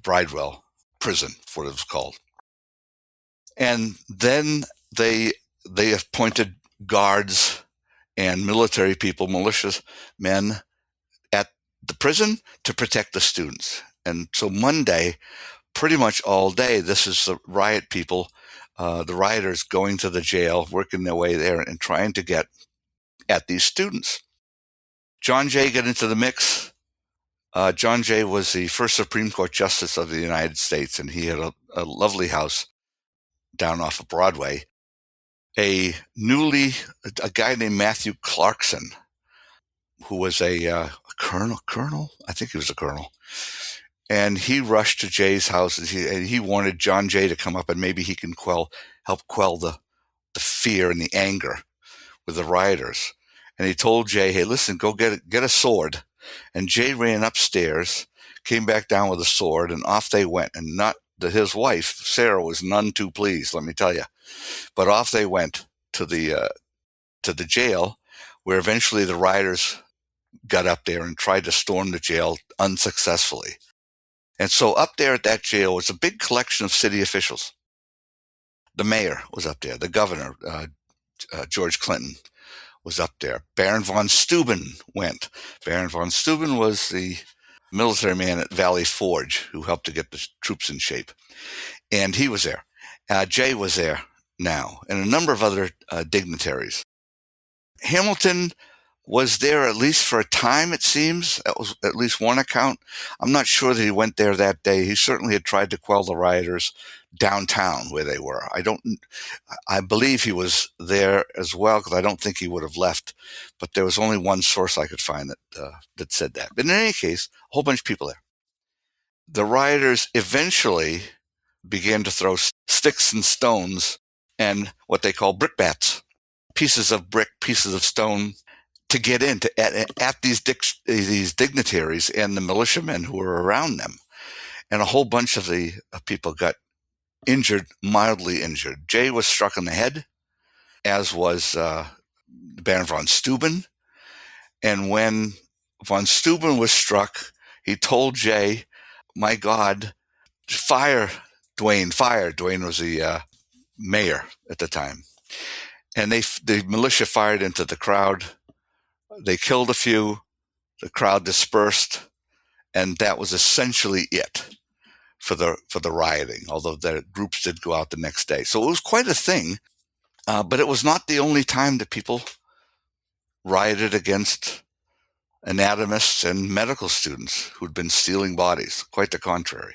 Bridewell prison, what it was called. And then they appointed guards and military people, militia men at the prison to protect the students. And so Monday, pretty much all day, this is the riot people, the rioters going to the jail, working their way there and trying to get at these students. John Jay got into the mix. John Jay was the first Supreme Court Justice of the United States, and he had a lovely house down off of Broadway. A guy named Matthew Clarkson, who was a colonel, I think he was a colonel, and he rushed to Jay's house, and he wanted John Jay to come up, and maybe he can help quell the fear and the anger with the rioters. And he told Jay, hey, listen, go get a sword. And Jay ran upstairs, came back down with a sword, and off they went. And not that his wife, Sarah, was none too pleased, let me tell you. But off they went to the jail, where eventually the rioters got up there and tried to storm the jail unsuccessfully. And so up there at that jail was a big collection of city officials. The mayor was up there. The governor, George Clinton, was up there. Baron von Steuben went. Baron von Steuben was the military man at Valley Forge who helped to get the troops in shape. And he was there. Jay was there now, and a number of other dignitaries. Hamilton was there at least for a time, it seems. That was at least one account. I'm not sure that he went there that day. He certainly had tried to quell the rioters downtown where they were. I believe he was there as well, because I don't think he would have left. But there was only one source I could find that said that. But in any case, a whole bunch of people there. The rioters eventually began to throw sticks and stones and what they call brickbats, pieces of brick, pieces of stone, to get in at these dignitaries and the militiamen who were around them. And a whole bunch of the people got injured, mildly injured. Jay was struck in the head, as was Baron von Steuben. And when von Steuben was struck, he told Jay, my God, fire Dwayne. Dwayne was the mayor at the time. And the militia fired into the crowd. They killed a few. The crowd dispersed. And that was essentially it for the rioting, although the groups did go out the next day. So it was quite a thing, but it was not the only time that people rioted against anatomists and medical students who'd been stealing bodies. Quite the contrary.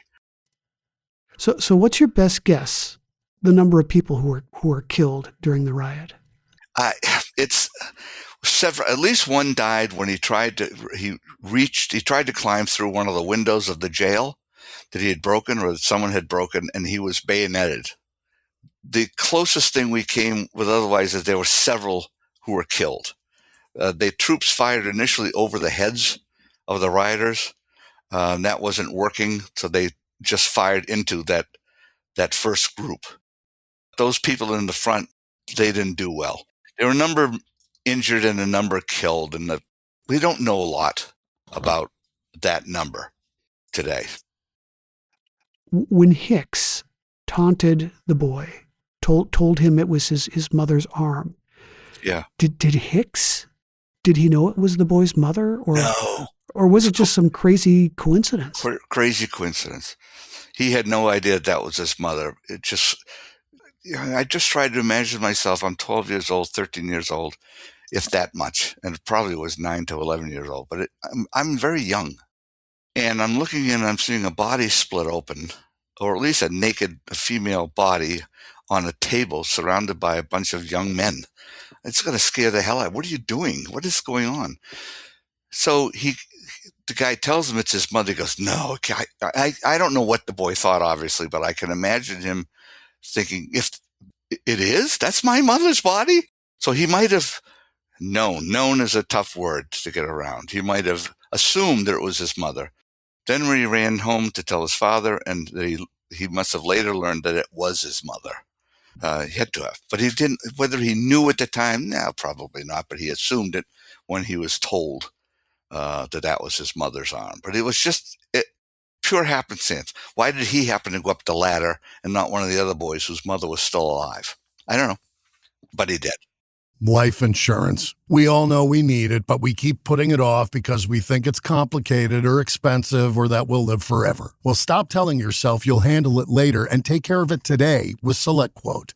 So what's your best guess, the number of people who were killed during the riot? It's several. At least one died when he tried to climb through one of the windows of the jail that he had broken, or that someone had broken, and he was bayoneted. The closest thing we came with otherwise is there were several who were killed. The troops fired initially over the heads of the rioters. That wasn't working, so they just fired into that first group. Those people in the front, they didn't do well. There were a number injured and a number killed, and we don't know a lot about that number today. When Hicks taunted the boy, told him it was his mother's arm. Yeah. Did Hicks? Did he know it was the boy's mother, No. Or was it just some crazy coincidence? Crazy coincidence. He had no idea that was his mother. I just tried to imagine myself. I'm 12 years old, 13 years old, if that much, and it probably was 9 to 11 years old. But I'm very young, and I'm looking in, and I'm seeing a body split open, or at least a naked female body on a table surrounded by a bunch of young men. It's going to scare the hell out. What are you doing? What is going on? So the guy tells him it's his mother. He goes, no, I don't know what the boy thought, obviously, but I can imagine him thinking, if it is, that's my mother's body. So he might have known is a tough word to get around. He might have assumed that it was his mother. Then when he ran home to tell his father, and he must have later learned that it was his mother. He had to have, but he didn't. Whether he knew at the time, no, probably not. But he assumed it when he was told that was his mother's arm. But it was just pure happenstance. Why did he happen to go up the ladder and not one of the other boys whose mother was still alive? I don't know, but he did. Life insurance. We all know we need it, but we keep putting it off because we think it's complicated or expensive or that we'll live forever. Well, stop telling yourself you'll handle it later and take care of it today with SelectQuote.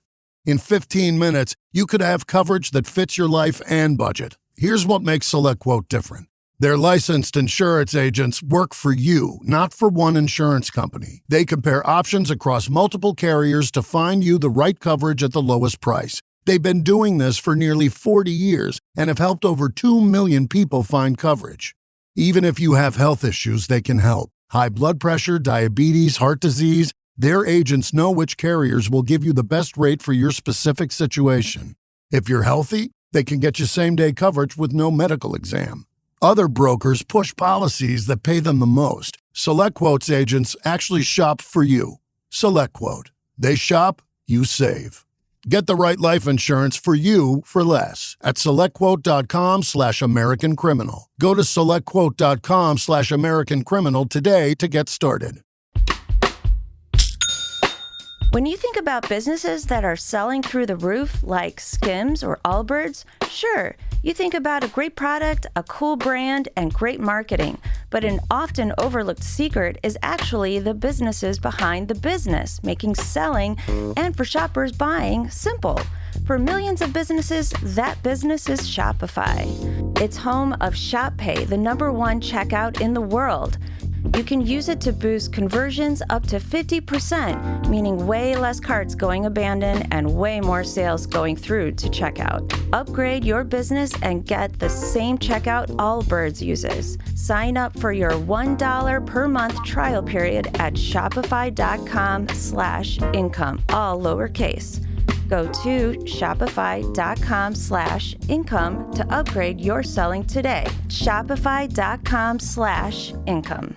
In 15 minutes, you could have coverage that fits your life and budget. Here's what makes SelectQuote different. Their licensed insurance agents work for you, not for one insurance company. They compare options across multiple carriers to find you the right coverage at the lowest price. They've been doing this for nearly 40 years and have helped over 2 million people find coverage. Even if you have health issues, they can help. High blood pressure, diabetes, heart disease, their agents know which carriers will give you the best rate for your specific situation. If you're healthy, they can get you same-day coverage with no medical exam. Other brokers push policies that pay them the most. SelectQuote's agents actually shop for you. SelectQuote. They shop, you save. Get the right life insurance for you for less at SelectQuote.com/American Criminal. Go to SelectQuote.com/American Criminal today to get started. When you think about businesses that are selling through the roof, like Skims or Allbirds, sure, you think about a great product, a cool brand, and great marketing. But an often overlooked secret is actually the businesses behind the business, making selling and for shoppers buying simple. For millions of businesses, that business is Shopify. It's home of ShopPay, the #1 checkout in the world. You can use it to boost conversions up to 50%, meaning way less carts going abandoned and way more sales going through to checkout. Upgrade your business and get the same checkout Allbirds uses. Sign up for your $1 per month trial period at shopify.com/income, all lowercase. Go to shopify.com/income to upgrade your selling today. Shopify.com/income.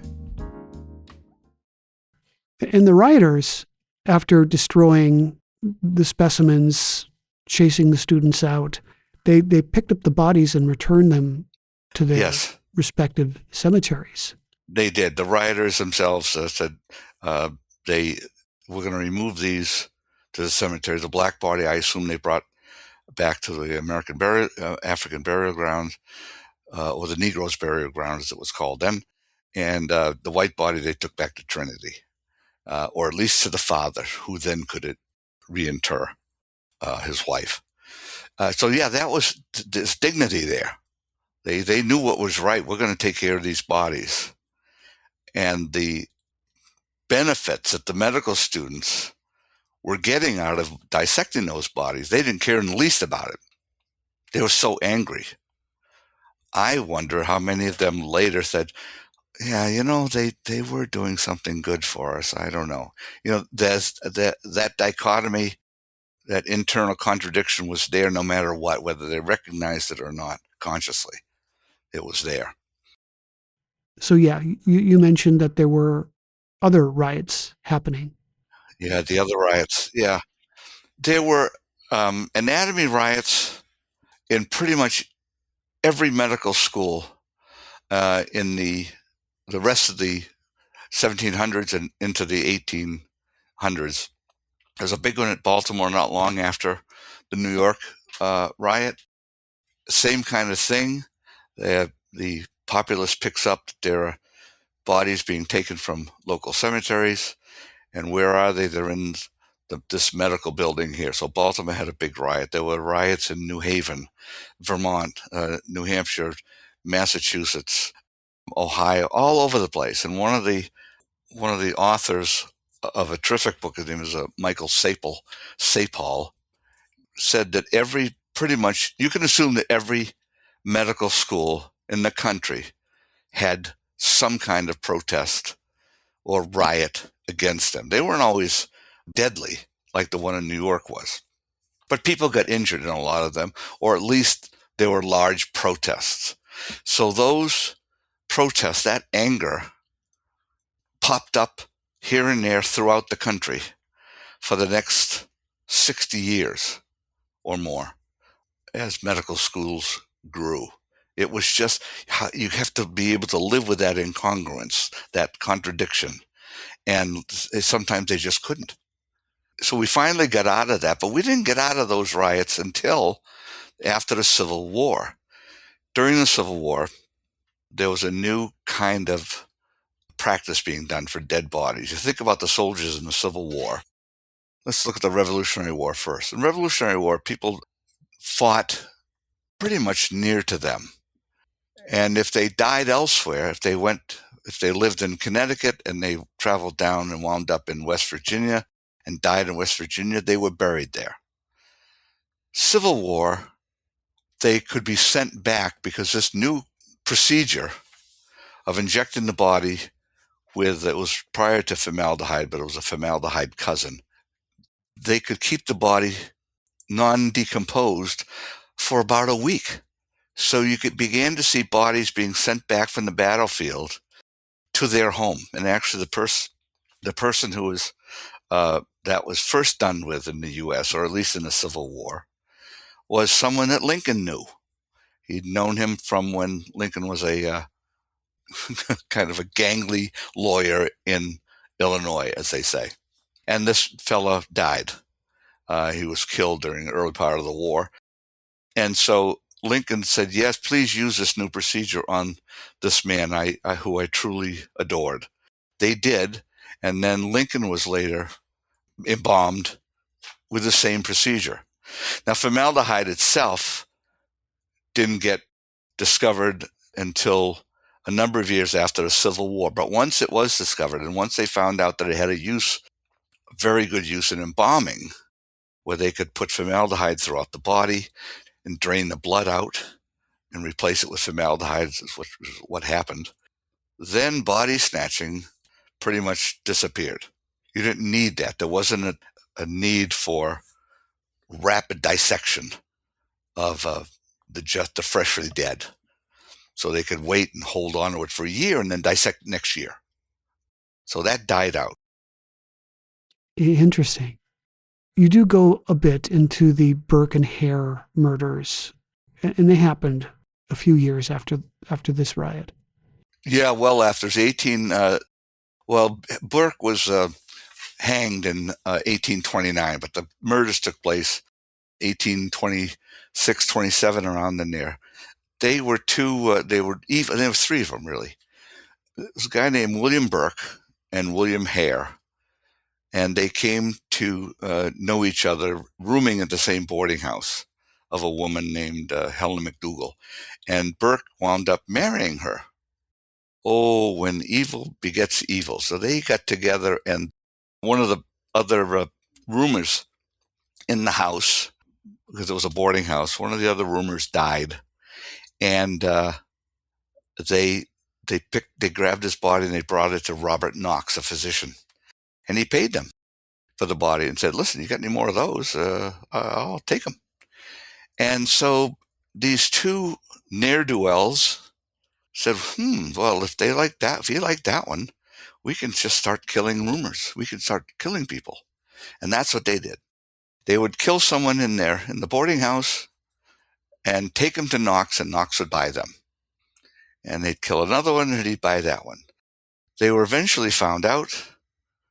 And the rioters, after destroying the specimens, chasing the students out, they picked up the bodies and returned them to their respective cemeteries. They did. The rioters themselves said they were going to remove these to the cemetery. The black body, I assume they brought back to the African burial ground, or the Negroes' burial ground, as it was called then. And the white body they took back to Trinity. Or at least to the father, who then could reinter his wife. That was this dignity there. They knew what was right. We're going to take care of these bodies. And the benefits that the medical students were getting out of dissecting those bodies, they didn't care in the least about it. They were so angry. I wonder how many of them later said, yeah, they were doing something good for us. I don't know. There's that dichotomy, that internal contradiction was there no matter what, whether they recognized it or not consciously. It was there. So, yeah, you mentioned that there were other riots happening. Yeah, the other riots. Yeah. There were anatomy riots in pretty much every medical school in the rest of the 1700s and into the 1800s. There's a big one at Baltimore not long after the New York riot. Same kind of thing. The populace picks up that there are bodies being taken from local cemeteries. And where are they? They're in this medical building here. So Baltimore had a big riot. There were riots in New Haven, Vermont, New Hampshire, Massachusetts, Ohio, all over the place. And one of the authors of a terrific book, his name is Michael Sapol, said that you can assume that every medical school in the country had some kind of protest or riot against them. They weren't always deadly like the one in New York was, but people got injured in a lot of them, or at least there were large protests. So those protests, that anger, popped up here and there throughout the country for the next 60 years or more as medical schools grew It was just, you have to be able to live with that incongruence, that contradiction. And sometimes they just couldn't. So we finally got out of that, but we didn't get out of those riots until after the Civil War. During the Civil War, there was a new kind of practice being done for dead bodies. You think about the soldiers in the Civil War. Let's look at the Revolutionary War first. In the Revolutionary War, people fought pretty much near to them. And if they died elsewhere, if they lived in Connecticut and they traveled down and wound up in West Virginia and died in West Virginia, they were buried there. Civil War, they could be sent back because this new procedure of injecting the body with, it was prior to formaldehyde, but it was a formaldehyde cousin. They could keep the body non-decomposed for about a week. So you began to see bodies being sent back from the battlefield to their home. And actually the person who was, that was first done with in the U.S., or at least in the Civil War, was someone that Lincoln knew. He'd known him from when Lincoln was a kind of a gangly lawyer in Illinois, as they say. And this fella died. He was killed during the early part of the war. And so Lincoln said, yes, please use this new procedure on this man who I truly adored. They did. And then Lincoln was later embalmed with the same procedure. Now, formaldehyde itself didn't get discovered until a number of years after the Civil War. But once it was discovered, and once they found out that it had very good use in embalming, where they could put formaldehyde throughout the body and drain the blood out and replace it with formaldehyde, is what happened. Then body snatching pretty much disappeared. You didn't need that. There wasn't a need for rapid dissection of the freshly dead. So they could wait and hold on to it for a year and then dissect next year. So that died out. Interesting. You do go a bit into the Burke and Hare murders, and they happened a few years after this riot. Yeah, well after. Burke was hanged in 1829, but the murders took place 1826, 27, around in there. They were there were three of them, really. There was a guy named William Burke and William Hare, and they came to know each other rooming at the same boarding house of a woman named Helen McDougall. And Burke wound up marrying her. Oh, when evil begets evil. So they got together, and one of the other roomers in the house, because it was a boarding house, one of the other roomers died. And they grabbed his body and they brought it to Robert Knox, a physician. And he paid them for the body and said, listen, you got any more of those? I'll take them. And so these two ne'er-do-wells said, well, if you like that one, we can just start killing rumors. We can start killing people. And that's what they did. They would kill someone in the boarding house and take them to Knox, and Knox would buy them. And they'd kill another one and he'd buy that one. They were eventually found out,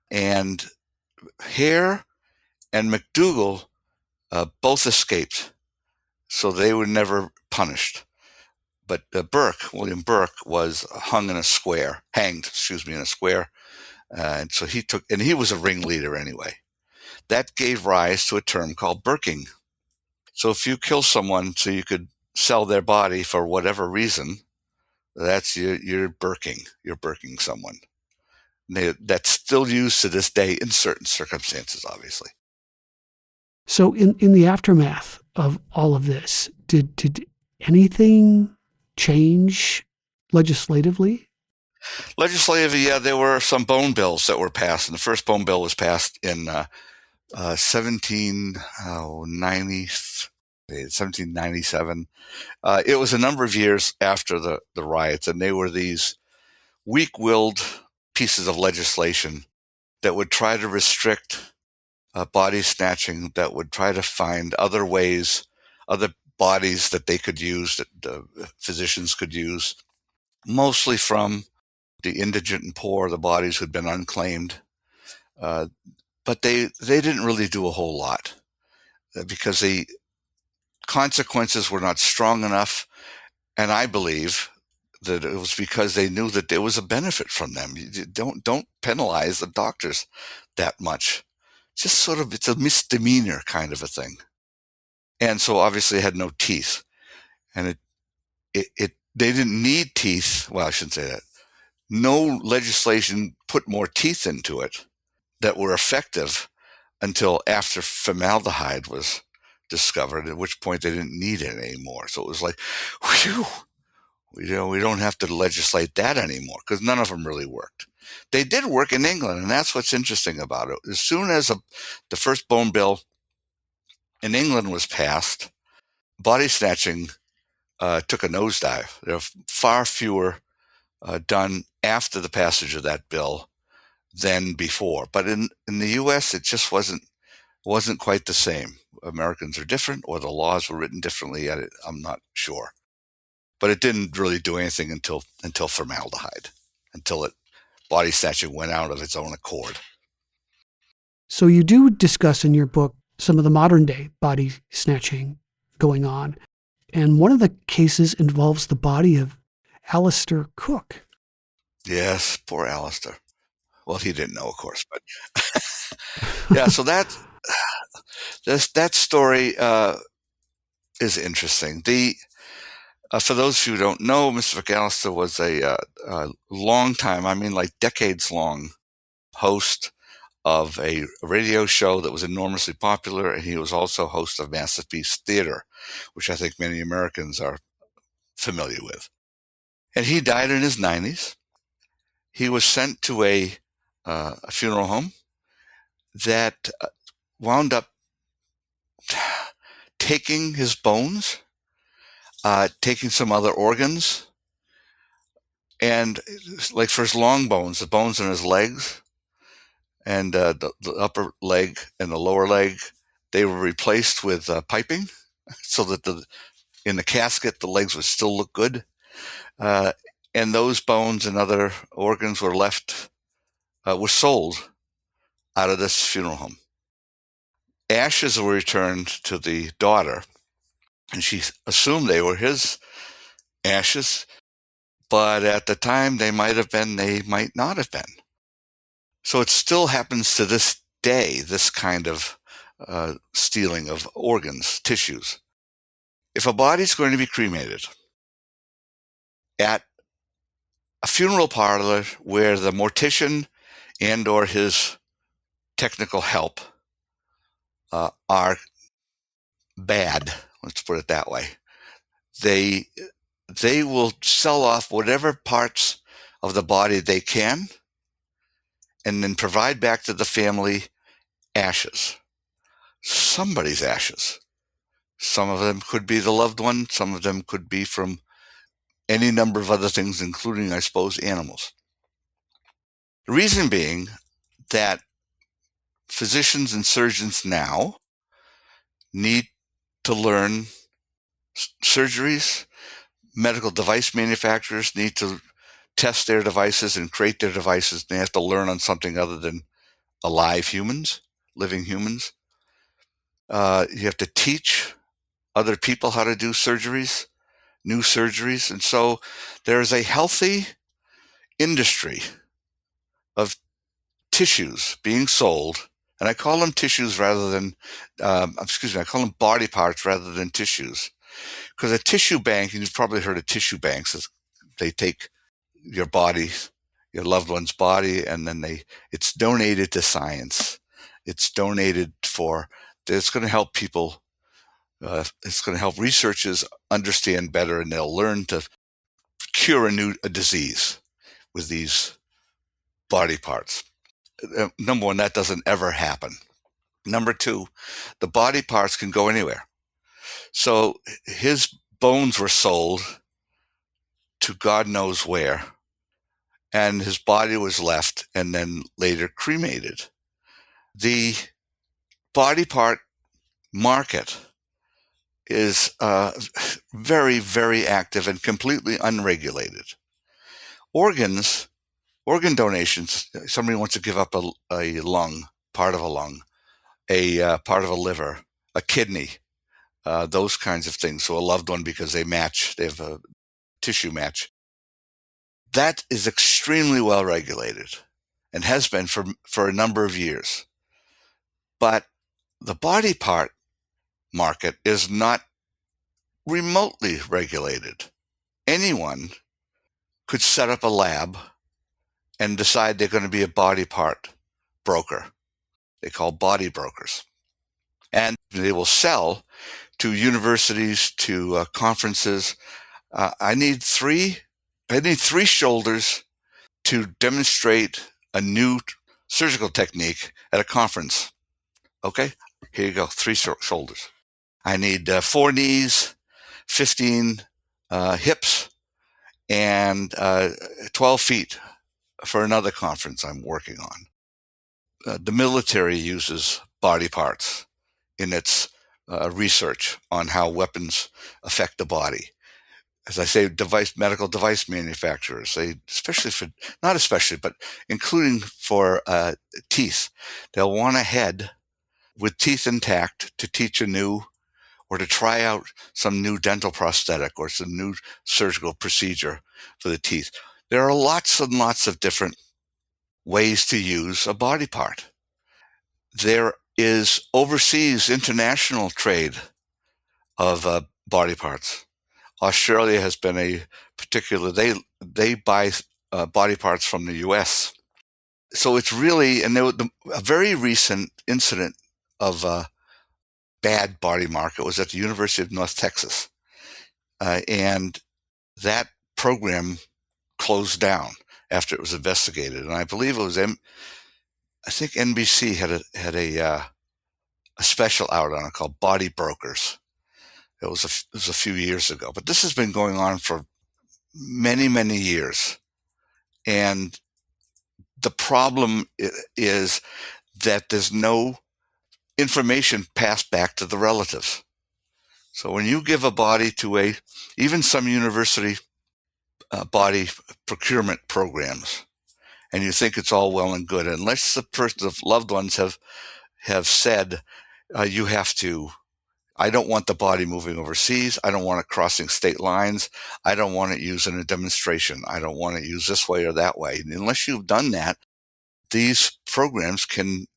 and Hare and McDougall both escaped. So they were never punished. But William Burke, was hanged in a square. And so he was a ringleader anyway. That gave rise to a term called burking. So if you kill someone so you could sell their body for whatever reason, that's you're burking. You're burking someone. That's still used to this day in certain circumstances, obviously. So in the aftermath of all of this, did anything change legislatively? Legislatively, yeah, there were some bone bills that were passed, and the first bone bill was passed in 1797. It was a number of years after the riots, and they were these weak-willed pieces of legislation that would try to restrict body snatching, that would try to find other ways, other bodies that they could use, that the physicians could use, mostly from the indigent and poor, the bodies who'd been unclaimed. But they didn't really do a whole lot because the consequences were not strong enough. And I believe that it was because they knew that there was a benefit from them. You don't penalize the doctors that much. Just sort of, it's a misdemeanor kind of a thing. And so obviously it had no teeth. And they didn't need teeth. Well, I shouldn't say that. No legislation put more teeth into it that were effective until after formaldehyde was discovered, at which point they didn't need it anymore. So it was like, whew, we don't have to legislate that anymore, because none of them really worked. They did work in England, and that's what's interesting about it. As soon as the first bone bill in England was passed, body snatching took a nosedive. There are far fewer done after the passage of that bill than before. But in the U.S., it just wasn't quite the same. Americans are different, or the laws were written differently. I'm not sure. But it didn't really do anything until formaldehyde, until body snatching went out of its own accord. So you do discuss in your book some of the modern day body snatching going on. And one of the cases involves the body of Alistair Cook. Yes, poor Alistair. Well, he didn't know, of course, but yeah. So that story is interesting. For those of you who don't know, Mr. McAllister was a long time, I mean like decades long, host of a radio show that was enormously popular, and he was also host of Masterpiece Theater, which I think many Americans are familiar with. And he died in his 90s. He was sent to a funeral home that wound up taking his bones, taking some other organs, and like for his long bones, the bones in his legs and the upper leg and the lower leg, they were replaced with piping so that in the casket, the legs would still look good. And those bones and other organs were sold out of this funeral home. Ashes were returned to the daughter, and she assumed they were his ashes, but at the time they might have been, they might not have been. So it still happens to this day, this kind of stealing of organs, tissues. If a body's going to be cremated at a funeral parlor where the mortician and or his technical help are bad, let's put it that way, they will sell off whatever parts of the body they can and then provide back to the family ashes. Somebody's ashes. Some of them could be the loved one. Some of them could be from any number of other things, including, I suppose, animals. The reason being that physicians and surgeons now need to learn surgeries. Medical device manufacturers need to test their devices and create their devices. They have to learn on something other than alive humans, living humans. You have to teach other people how to do surgeries, new surgeries. And so there's a healthy industry of tissues being sold. And I call them tissues rather than, I call them body parts rather than tissues. Because a tissue bank, and you've probably heard of tissue banks, they take your body, your loved one's body, and then it's donated to science. It's donated it's going to help people, it's going to help researchers understand better, and they'll learn to cure a disease with these body parts. Number one, that doesn't ever happen. Number two, the body parts can go anywhere. So his bones were sold to God knows where, and his body was left and then later cremated. The body part market is very, very active and completely unregulated. Organ donations, somebody wants to give up a lung, part of a lung, a part of a liver, a kidney, those kinds of things. So a loved one, because they have a tissue match. That is extremely well regulated and has been for a number of years. But the body part market is not remotely regulated. Anyone could set up a lab and decide they're going to be a body part broker. They call body brokers. And they will sell to universities, to conferences. I need three shoulders to demonstrate a new surgical technique at a conference. Okay, here you go, 3 shoulders. I need 4 knees, 15 hips, and 12 feet for another conference I'm working on. The military uses body parts in its research on how weapons affect the body. As I say, medical device manufacturers, but including for teeth, they'll want a head with teeth intact to teach or to try out some new dental prosthetic or some new surgical procedure for the teeth. There are lots and lots of different ways to use a body part. There is overseas international trade of body parts. Australia has been a particular, they buy body parts from the US. So it's really, and a very recent incident of a bad body market was at the University of North Texas. And that program closed down after it was investigated. And I believe it was, I think NBC had a special out on it called Body Brokers. It was a few years ago, but this has been going on for many, many years. And the problem is that there's no information passed back to the relatives. So when you give a body to even some university body procurement programs, and you think it's all well and good, unless the loved ones have said, you have to, I don't want the body moving overseas. I don't want it crossing state lines. I don't want it used in a demonstration. I don't want it used this way or that way. And unless you've done that, these programs can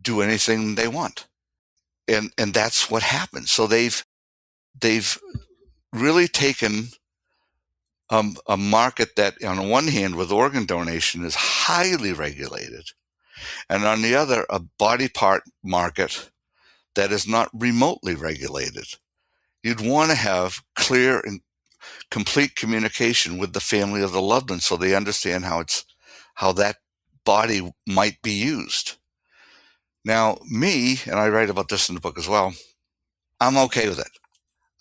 do anything they want. And that's what happens. So they've really taken a market that, on the one hand, with organ donation is highly regulated, and on the other, a body part market that is not remotely regulated. You'd want to have clear and complete communication with the family of the loved one so they understand how that body might be used. Now, me, and I write about this in the book as well, I'm okay with it.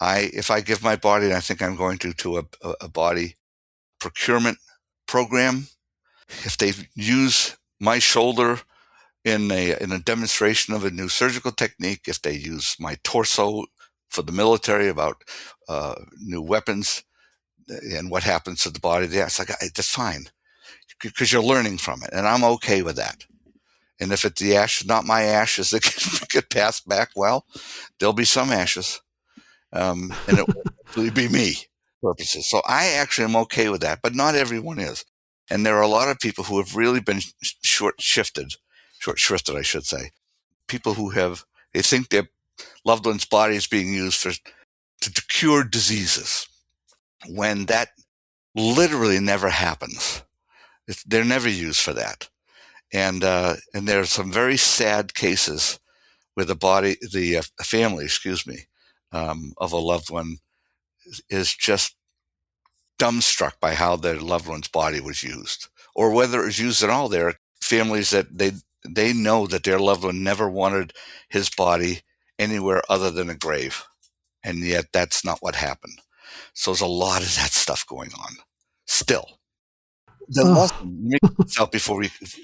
If I give my body, and I think I'm going to a body procurement program, if they use my shoulder in a demonstration of a new surgical technique, if they use my torso for the military about new weapons and what happens to the body there, it's like, that's fine, because you're learning from it, and I'm okay with that. And if it's the ashes, not my ashes that get passed back, well, there'll be some ashes, and it will be me purposes. So I actually am okay with that, but not everyone is. And there are a lot of people who have really been short-shifted, I should say. People who they think their loved one's body is being used to cure diseases, when that literally never happens. They're never used for that. And there are some very sad cases where the family, of a loved one is just dumbstruck by how their loved one's body was used, or whether it was used at all. There are families that they know that their loved one never wanted his body anywhere other than a grave, and yet that's not what happened. So there's a lot of that stuff going on still. The lesson, let me get this out before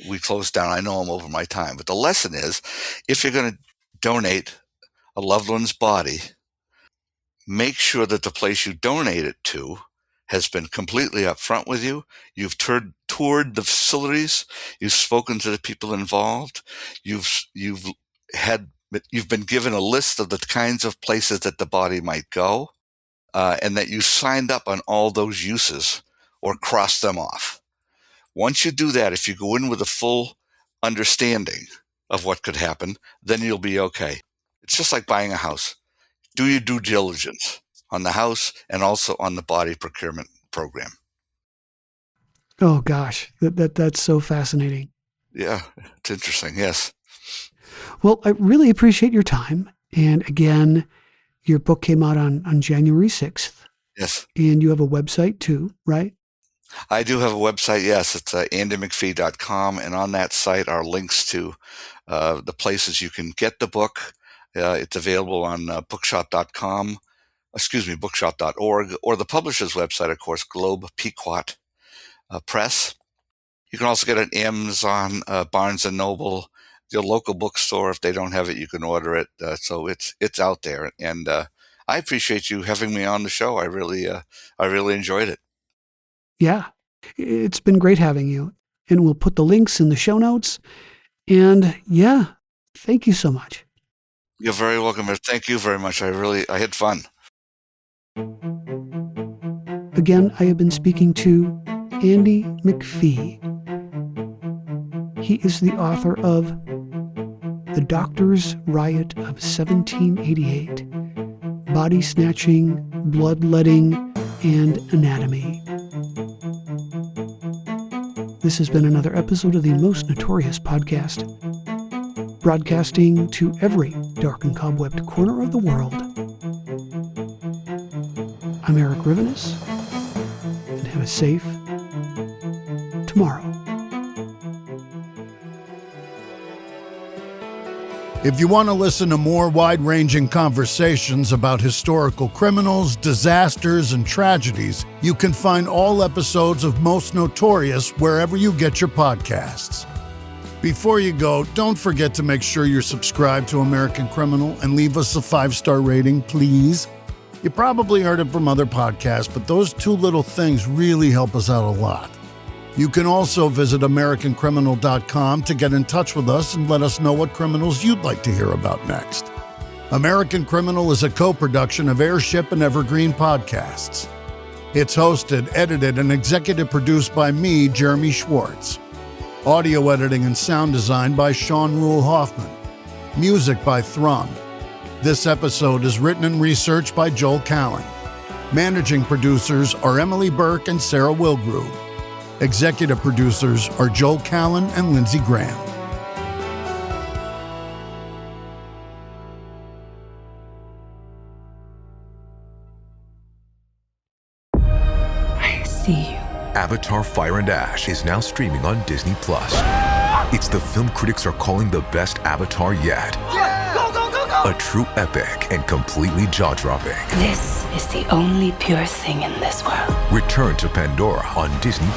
we close down. I know I'm over my time, but the lesson is, if you're going to donate a loved one's body, make sure that the place you donate it to has been completely upfront with you. You've toured the facilities. You've spoken to the people involved. You've been given a list of the kinds of places that the body might go, and that you signed up on all those uses or crossed them off. Once you do that, if you go in with a full understanding of what could happen, then you'll be okay. It's just like buying a house. Do your due diligence on the house and also on the body procurement program. Oh gosh, that's so fascinating. Yeah, it's interesting. Yes. Well, I really appreciate your time. And again, your book came out on January 6th. Yes. And you have a website too, right? I do have a website, yes. It's andymcphee.com, and on that site are links to the places you can get the book. It's available on bookshop.com, bookshop.org, or the publisher's website, of course, Globe Pequot Press. You can also get it on Amazon, Barnes & Noble, your local bookstore. If they don't have it, you can order it. So it's out there. And I appreciate you having me on the show. I really enjoyed it. Yeah, it's been great having you. And we'll put the links in the show notes. And yeah, thank you so much. You're very welcome. Thank you very much. I had fun. Again, I have been speaking to Andy McPhee. He is the author of The Doctor's Riot of 1788, Body Snatching, Bloodletting, and Anatomy. This has been another episode of the Most Notorious Podcast, broadcasting to every dark and cobwebbed corner of the world. I'm Eric Rivenes, and have a safe tomorrow. If you want to listen to more wide-ranging conversations about historical criminals, disasters, and tragedies, you can find all episodes of Most Notorious wherever you get your podcasts. Before you go, don't forget to make sure you're subscribed to American Criminal and leave us a 5-star rating, please. You probably heard it from other podcasts, but those two little things really help us out a lot. You can also visit AmericanCriminal.com to get in touch with us and let us know what criminals you'd like to hear about next. American Criminal is a co-production of Airship and Evergreen Podcasts. It's hosted, edited, and executive produced by me, Jeremy Schwartz. Audio editing and sound design by Sean Rule Hoffman. Music by Thrum. This episode is written and researched by Joel Callan. Managing producers are Emily Burke and Sarah Wilgrue. Executive producers are Joel Callan and Lindsey Graham. I see you. Avatar: Fire and Ash is now streaming on Disney+. It's the film critics are calling the best Avatar yet. Go, go, go, go! A true epic and completely jaw-dropping. This is the only pure thing in this world. Return to Pandora on Disney+.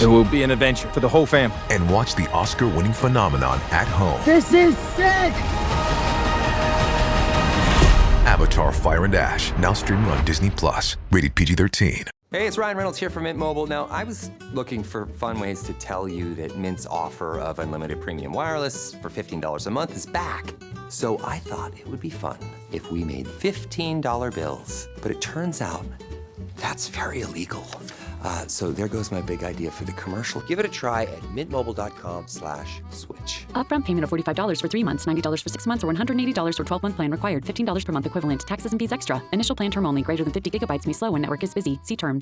It will be an adventure for the whole family. And watch the Oscar-winning phenomenon at home. This is sick! Avatar: Fire and Ash, now streaming on Disney+. Rated PG-13. Hey, it's Ryan Reynolds here from Mint Mobile. Now, I was looking for fun ways to tell you that Mint's offer of unlimited premium wireless for $15 a month is back. So I thought it would be fun if we made $15 bills. But it turns out that's very illegal. So there goes my big idea for the commercial. Give it a try at mintmobile.com/switch. Upfront payment of $45 for 3 months, $90 for 6 months, or $180 for 12-month plan required. $15 per month equivalent. Taxes and fees extra. Initial plan term only. Greater than 50 gigabytes may slow when network is busy. See terms.